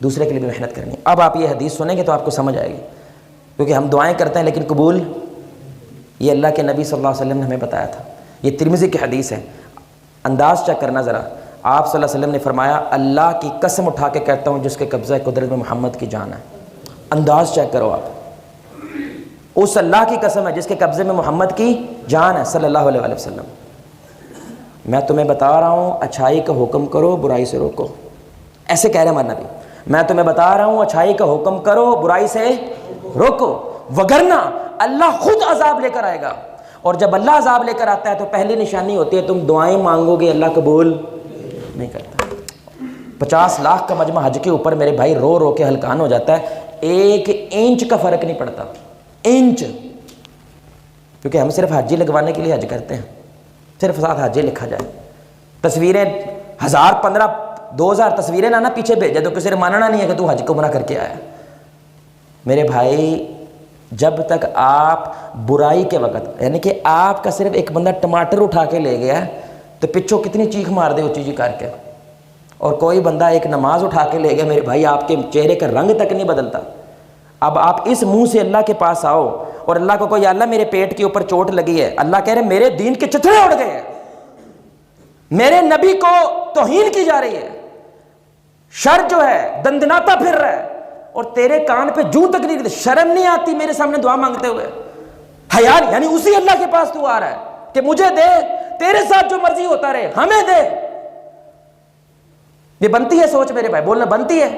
A: دوسرے کے لیے بھی محنت کرنی ہے۔ اب آپ یہ حدیث سنیں گے تو آپ کو سمجھ آئے گی، کیونکہ ہم دعائیں کرتے ہیں لیکن قبول، یہ اللہ کے نبی صلی اللہ علیہ وسلم نے ہمیں بتایا تھا۔ یہ ترمذی کی حدیث ہے، انداز چیک کرنا ذرا۔ آپ صلی اللہ علیہ وسلم نے فرمایا، اللہ کی قسم اٹھا کے کہتا ہوں جس کے قبضہ قدرت میں محمد کی جان ہے۔ انداز چیک کرو آپ، اس اللہ کی قسم ہے جس کے قبضے میں محمد کی جان ہے صلی اللہ علیہ وسلم۔ میں تمہیں بتا رہا ہوں اچھائی کا حکم کرو، برائی سے روکو، ایسے کہہ رہے ہمارے نبی۔ میں تمہیں بتا رہا ہوں اچھائی کا حکم کرو، برائی سے روکو، وگرنہ اللہ خود عذاب لے کر آئے گا۔ اور جب اللہ عذاب لے کر آتا ہے تو پہلی نشانی ہوتی ہے تم دعائیں مانگو گے، اللہ قبول نہیں کرتا۔ 50 لاکھ کا مجمع حج کے اوپر میرے بھائی رو رو کے ہلکان ہو جاتا ہے، 1 انچ کا فرق نہیں پڑتا، انچ، کیونکہ ہم صرف حاجی لگوانے کے لیے حج کرتے ہیں، صرف ساتھ حاجی لکھا جائے۔ تصویریں 1000 15 2000 تصویریں نہ پیچھے بھیجے تو کسی نے ماننا نہیں ہے کہ تو حج کو عمرہ کر کے آیا۔ میرے بھائی جب تک آپ برائی کے وقت، یعنی کہ آپ کا صرف ایک بندہ ٹماٹر اٹھا کے لے گیا تو پچھوں کتنی چیخ مار دے وہ چیز کر کے، اور کوئی بندہ ایک نماز اٹھا کے لے گیا میرے بھائی، آپ کے چہرے کا رنگ تک نہیں بدلتا۔ اب آپ اس منہ سے اللہ کے پاس آؤ اور اللہ کو کوئی اللہ میرے پیٹ کے اوپر چوٹ لگی ہے، اللہ کہہ رہے میرے دین کے چتھڑے اڑ گئے ہیں، میرے نبی کو توہین کی جا رہی ہے، شر جو ہے دندناتا پھر رہا ہے، اور تیرے کان پہ جوں تک نہیں، شرم نہیں آتی میرے سامنے دعا مانگتے ہوئے؟ حیا، یعنی اسی اللہ کے پاس تو آ رہا ہے کہ مجھے دے، تیرے ساتھ جو مرضی ہوتا رہے، ہمیں دے۔ یہ بنتی ہے سوچ میرے بھائی، بولنا بنتی ہے۔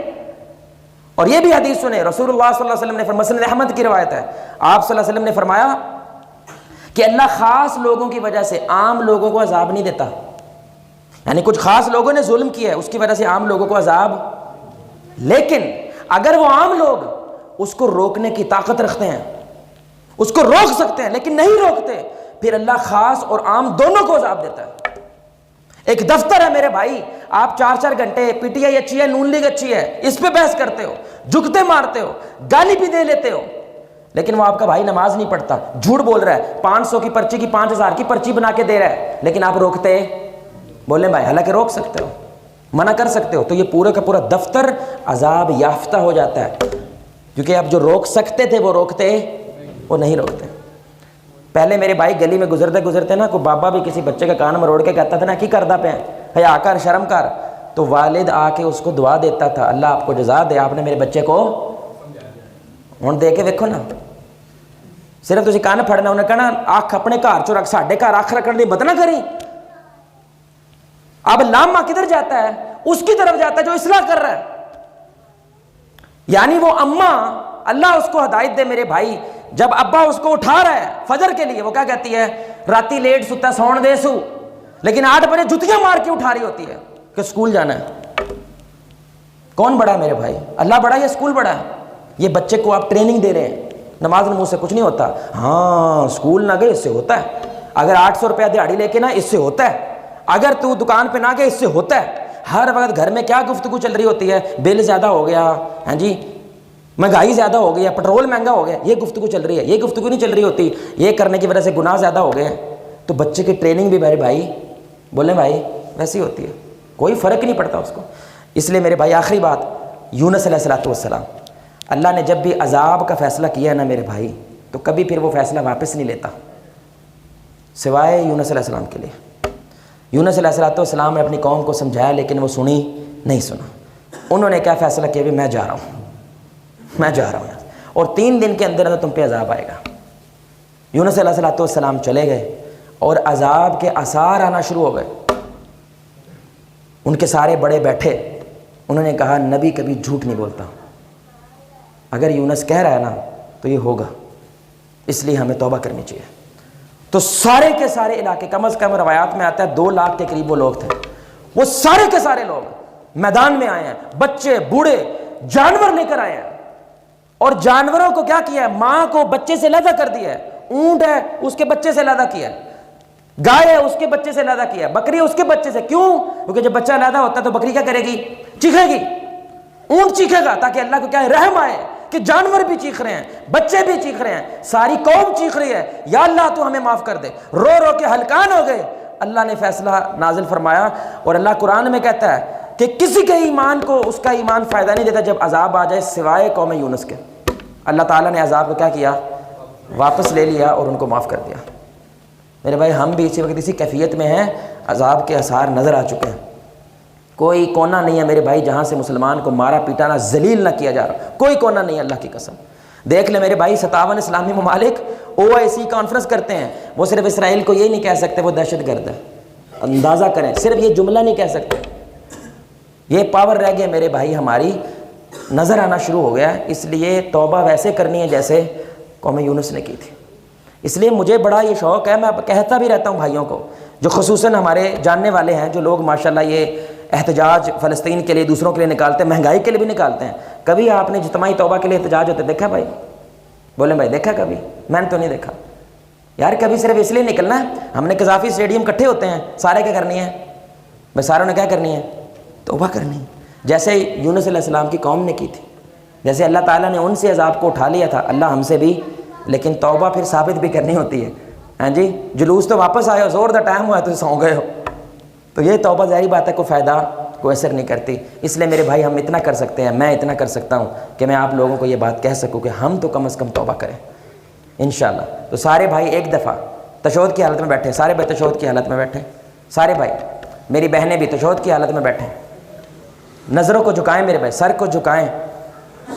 A: اور یہ بھی حدیث سنیں، رسول اللہ صلی اللہ علیہ وسلم نے فرمایا، مسند احمد کی روایت ہے، آپ صلی اللہ علیہ وسلم نے فرمایا کہ اللہ خاص لوگوں کی وجہ سے عام لوگوں کو عذاب نہیں دیتا، یعنی کچھ خاص لوگوں نے ظلم کیا ہے اس کی وجہ سے عام لوگوں کو عذاب، لیکن اگر وہ عام لوگ اس کو روکنے کی طاقت رکھتے ہیں، اس کو روک سکتے ہیں لیکن نہیں روکتے، پھر اللہ خاص اور عام دونوں کو عذاب دیتا ہے۔ ایک دفتر ہے میرے بھائی، آپ 4 گھنٹے پی ٹی آئی اچھی ہے، نون لیگ اچھی ہے، اس پہ بحث کرتے ہو، جھکتے مارتے ہو، گالی بھی دے لیتے ہو، لیکن وہ آپ کا بھائی نماز نہیں پڑھتا، جھوٹ بول رہا ہے، 500 کی پرچی کی 5000 کی پرچی بنا کے دے رہا ہے، لیکن آپ روکتے بولیں بھائی، حالانکہ روک سکتے ہو، منع کر سکتے ہو، تو یہ پورا کا پورا دفتر عذاب یافتہ ہو جاتا ہے، کیونکہ اب جو روک سکتے تھے وہ روکتے، وہ نہیں روکتے۔ پہلے میرے بھائی گلی میں گزرتے نا، کوئی بابا بھی کسی بچے کا کان مروڑ کے کہتا تھا نا، کی کردہ پہ حیا کر، شرم کر، تو والد آ کے اس کو دعا دیتا تھا، اللہ آپ کو جزا دے، آپ نے میرے بچے کو ہوں دے کے دیکھو نا، صرف تسی کان پھڑنا، انہیں کہنا آنکھ اپنے گھر چو رکھ، ساڈے گھر آنکھ رکھنے دی مت نہ کری۔ اب لامہ کدھر جاتا ہے؟ اس کی طرف جاتا ہے جو اصلاح کر رہا ہے، یعنی وہ اماں، اللہ اس کو ہدایت دے میرے بھائی، جب ابا اس کو اٹھا رہا ہے فجر کے لیے، وہ کیا کہتی ہے؟ راتی لیٹ ستا سون دے سو، لیکن 8 بجے جتیاں مار کے اٹھا رہی ہوتی ہے کہ سکول جانا ہے۔ کون بڑا ہے میرے بھائی؟ اللہ بڑا یا سکول بڑا ہے؟ یہ بچے کو آپ ٹریننگ دے رہے ہیں، نماز نماز سے کچھ نہیں ہوتا، ہاں سکول نہ گئے اس سے ہوتا ہے، اگر 800 روپیہ دیہڑی لے کے نا اس سے ہوتا ہے، اگر تو دکان پہ نہ گئے اس سے ہوتا ہے۔ ہر وقت گھر میں کیا گفتگو چل رہی ہوتی ہے؟ بل زیادہ ہو گیا، ہاں جی مہنگائی زیادہ ہو گئی ہے، پٹرول مہنگا ہو گیا، یہ گفتگو چل رہی ہے، یہ گفتگو نہیں چل رہی ہوتی یہ کرنے کی وجہ سے گناہ زیادہ ہو گئے ہیں۔ تو بچے کی ٹریننگ بھی میرے بھائی بولیں بھائی ویسی ہوتی ہے، کوئی فرق نہیں پڑتا اس کو۔ اس لیے میرے بھائی آخری بات، یونس علیہ السلام، اللہ نے جب بھی عذاب کا فیصلہ کیا ہے نا میرے بھائی، تو کبھی پھر وہ فیصلہ واپس نہیں لیتا، سوائے یونس علیہ السلام کے لیے۔ یونس علیہ السلام نے اپنی قوم کو سمجھایا لیکن وہ سنی نہیں، سنا۔ انہوں نے کیا فیصلہ کیا؟ بھی میں جا رہا ہوں، میں جا رہا ہوں، اور 3 دن کے اندر تم پہ عذاب آئے گا۔ یونس علیہ السلام چلے گئے اور عذاب کے آثار آنا شروع ہو گئے۔ ان کے سارے بڑے بیٹھے، انہوں نے کہا نبی کبھی جھوٹ نہیں بولتا، اگر یونس کہہ رہا ہے نا تو یہ ہوگا، اس لیے ہمیں توبہ کرنی چاہیے۔ تو سارے کے سارے علاقے، کم از کم روایات میں آتا ہے 2 لاکھ کے قریب وہ لوگ تھے، وہ سارے کے سارے لوگ میدان میں آئے ہیں، بچے بوڑھے جانور لے کر آئے ہیں، اور جانوروں کو کیا کیا ہے؟ ماں کو بچے سے علیحدہ کر دیا ہے، اونٹ ہے اس کے بچے سے علیحدہ کیا ہے، گائے ہے اس کے بچے سے علیحدہ کیا ہے، بکری ہے اس کے بچے سے۔ کیوں؟ کیونکہ جب بچہ علیحدہ ہوتا ہے تو بکری کیا کرے گی؟ چیخے گی، اونٹ چیخے گا، تاکہ اللہ کو کیا ہے؟ رحم آئے کہ جانور بھی چیخ رہے ہیں، بچے بھی چیخ رہے ہیں، ساری قوم چیخ رہی ہے، یا اللہ تو ہمیں معاف کر دے، رو رو کے ہلکان ہو گئے۔ اللہ نے فیصلہ نازل فرمایا، اور اللہ قرآن میں کہتا ہے کہ کسی کے ایمان کو اس کا ایمان فائدہ نہیں دیتا جب عذاب آ جائے، سوائے قوم یونس کے۔ اللہ تعالیٰ نے عذاب کو کیا کیا؟ واپس لے لیا اور ان کو معاف کر دیا۔ میرے بھائی ہم بھی اسی وقت اسی کیفیت میں ہیں، عذاب کے آثار نظر آ چکے ہیں، کوئی کونا نہیں ہے میرے بھائی جہاں سے مسلمان کو مارا پیٹانا ذلیل نہ کیا جا رہا، کوئی کونا نہیں ہے، اللہ کی قسم۔ دیکھ لیں میرے بھائی 57 اسلامی ممالک OIC کانفرنس کرتے ہیں، وہ صرف اسرائیل کو یہ نہیں کہہ سکتے وہ دہشت گرد ہے، اندازہ کریں، صرف یہ جملہ نہیں کہہ سکتے، یہ پاور رہ گیا میرے بھائی، ہماری نظر آنا شروع ہو گیا۔ اس لیے توبہ ویسے کرنی ہے جیسے قوم یونس نے کی تھی۔ اس لیے مجھے بڑا یہ شوق ہے، میں کہتا بھی رہتا ہوں بھائیوں کو جو خصوصاً ہمارے جاننے والے ہیں، جو لوگ ماشاءاللہ یہ احتجاج فلسطین کے لیے دوسروں کے لیے نکالتے ہیں، مہنگائی کے لیے بھی نکالتے ہیں، کبھی آپ نے اجتماعی توبہ کے لیے احتجاج ہوتے دیکھا بھائی؟ بولیں بھائی دیکھا کبھی؟ میں نے تو نہیں دیکھا یار، کبھی صرف اس لیے نکلنا ہے، ہم نے قذافی اسٹیڈیم کٹھے ہوتے ہیں، سارے کیا کرنی ہے بھائی؟ ساروں نے کیا کرنی ہے؟ توبہ کرنی ہے، جیسے یونس علیہ السلام کی قوم نے کی تھی، جیسے اللہ تعالیٰ نے ان سے عذاب کو اٹھا لیا تھا، اللہ ہم سے بھی لیکن توبہ پھر ثابت بھی کرنی ہوتی ہے. ہاں جی، جلوس تو واپس آئے ہو، زور دا ٹائم ہوا ہے تو سو گئے ہو، تو یہ توبہ ظاہری بات ہے کوئی فائدہ کوئی اثر نہیں کرتی. اس لیے میرے بھائی ہم اتنا کر سکتے ہیں، میں اتنا کر سکتا ہوں کہ میں آپ لوگوں کو یہ بات کہہ سکوں کہ ہم تو کم از کم توبہ کریں انشاءاللہ. تو سارے بھائی ایک دفعہ تشہد کی حالت میں بیٹھے، سارے بھائی تشہد کی حالت میں بیٹھے، سارے بھائی، میری بہنیں بھی تشہد کی حالت میں بیٹھیں. نظروں کو جھکائیں میرے بھائی، سر کو جھکائیں،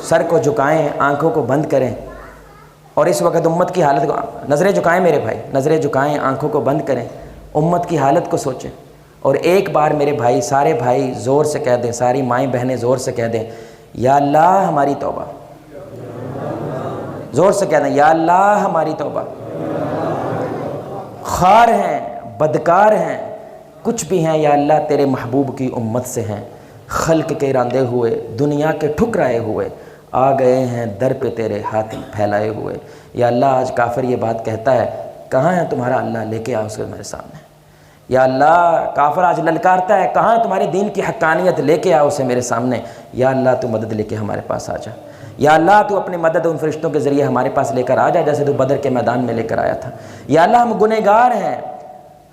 A: سر کو جھکائیں، آنکھوں کو بند کریں. اور اس وقت امت کی حالت کو، نظریں جھکائیں میرے بھائی، نظریں جھکائیں، آنکھوں کو بند کریں، امت کی حالت کو سوچیں. اور ایک بار میرے بھائی، سارے بھائی زور سے کہہ دیں، ساری مائیں بہنیں زور سے کہہ دیں، یا اللہ ہماری توبہ. زور سے کہہ دیں، یا اللہ ہماری توبہ. خار ہیں، بدکار ہیں، کچھ بھی ہیں، یا اللہ تیرے محبوب کی امت سے ہیں، خلق کے راندے ہوئے، دنیا کے ٹھکرائے ہوئے، آ گئے ہیں در پہ تیرے ہاتھ پھیلائے ہوئے. یا اللہ آج کافر یہ بات کہتا ہے، کہاں ہے تمہارا اللہ، لے کے آؤ اس کو میرے سامنے. یا اللہ کافر آج للکارتا ہے، کہاں ہے تمہارے دین کی حقانیت، لے کے آؤ اسے میرے سامنے. یا اللہ تو مدد لے کے ہمارے پاس آ جا. یا اللہ تو اپنی مدد ان فرشتوں کے ذریعے ہمارے پاس لے کر آ جا، جیسے تو بدر کے میدان میں لے کر آیا تھا. یا اللہ ہم گنہگار ہیں،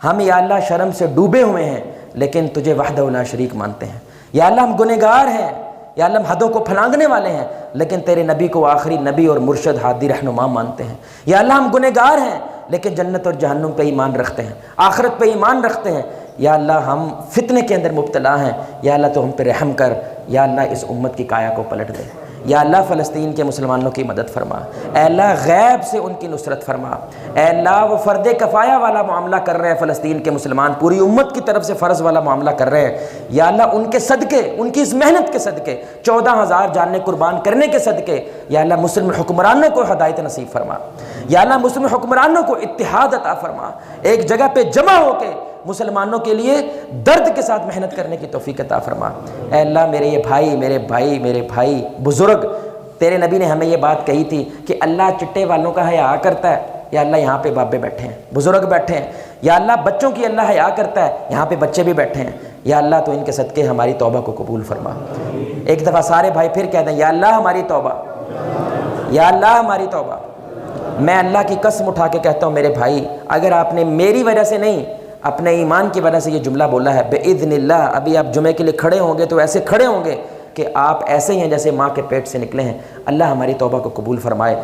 A: ہم یا اللہ شرم سے ڈوبے ہوئے ہیں، لیکن تجھے وحدہ لا شریک مانتے ہیں. یا اللہ ہم گنہگار ہیں، یا اللہ ہم حدوں کو پھلانگنے والے ہیں، لیکن تیرے نبی کو آخری نبی اور مرشد ہادی رہنما مانتے ہیں. یا اللہ ہم گنہگار ہیں، لیکن جنت اور جہنم پہ ایمان رکھتے ہیں، آخرت پہ ایمان رکھتے ہیں. یا اللہ ہم فتنے کے اندر مبتلا ہیں، یا اللہ تو ہم پہ رحم کر. یا اللہ اس امت کی کایا کو پلٹ دے. یا اللہ فلسطین کے مسلمانوں کی مدد فرما. اے اللہ غیب سے ان کی نصرت فرما. اے اللہ وہ فرد کفایہ والا معاملہ کر رہے ہیں فلسطین کے مسلمان، پوری امت کی طرف سے فرض والا معاملہ کر رہے ہیں. یا اللہ ان کے صدقے، ان کی اس محنت کے صدقے، 14,000 جانیں قربان کرنے کے صدقے، یا اللہ مسلم حکمرانوں کو ہدایت نصیب فرما. یا اللہ مسلم حکمرانوں کو اتحاد عطا فرما، ایک جگہ پہ جمع ہو کے مسلمانوں کے لیے درد کے ساتھ محنت کرنے کی توفیق عطا فرما. اے اللہ میرے یہ بھائی، میرے بھائی بزرگ، تیرے نبی نے ہمیں یہ بات کہی تھی کہ اللہ چٹے والوں کا حیا کرتا ہے. یا اللہ یہاں پہ بابے بیٹھے ہیں، بزرگ بیٹھے ہیں. یا اللہ بچوں کی اللہ حیا کرتا ہے، یہاں پہ بچے بھی بیٹھے ہیں. یا اللہ تو ان کے صدقے ہماری توبہ کو قبول فرما. ایک دفعہ سارے بھائی پھر کہہ دیں، یا اللہ ہماری توبہ، یا اللہ ہماری توبہ. میں اللہ کی قسم اٹھا کے کہتا ہوں میرے بھائی، اگر آپ نے میری وجہ سے نہیں، اپنے ایمان کی وجہ سے یہ جملہ بولا ہے، بِإِذْنِ اللہ، ابھی آپ جمعے کے لیے کھڑے ہوں گے تو ایسے کھڑے ہوں گے کہ آپ ایسے ہی ہیں جیسے ماں کے پیٹ سے نکلے ہیں. اللہ ہماری توبہ کو قبول فرمائے.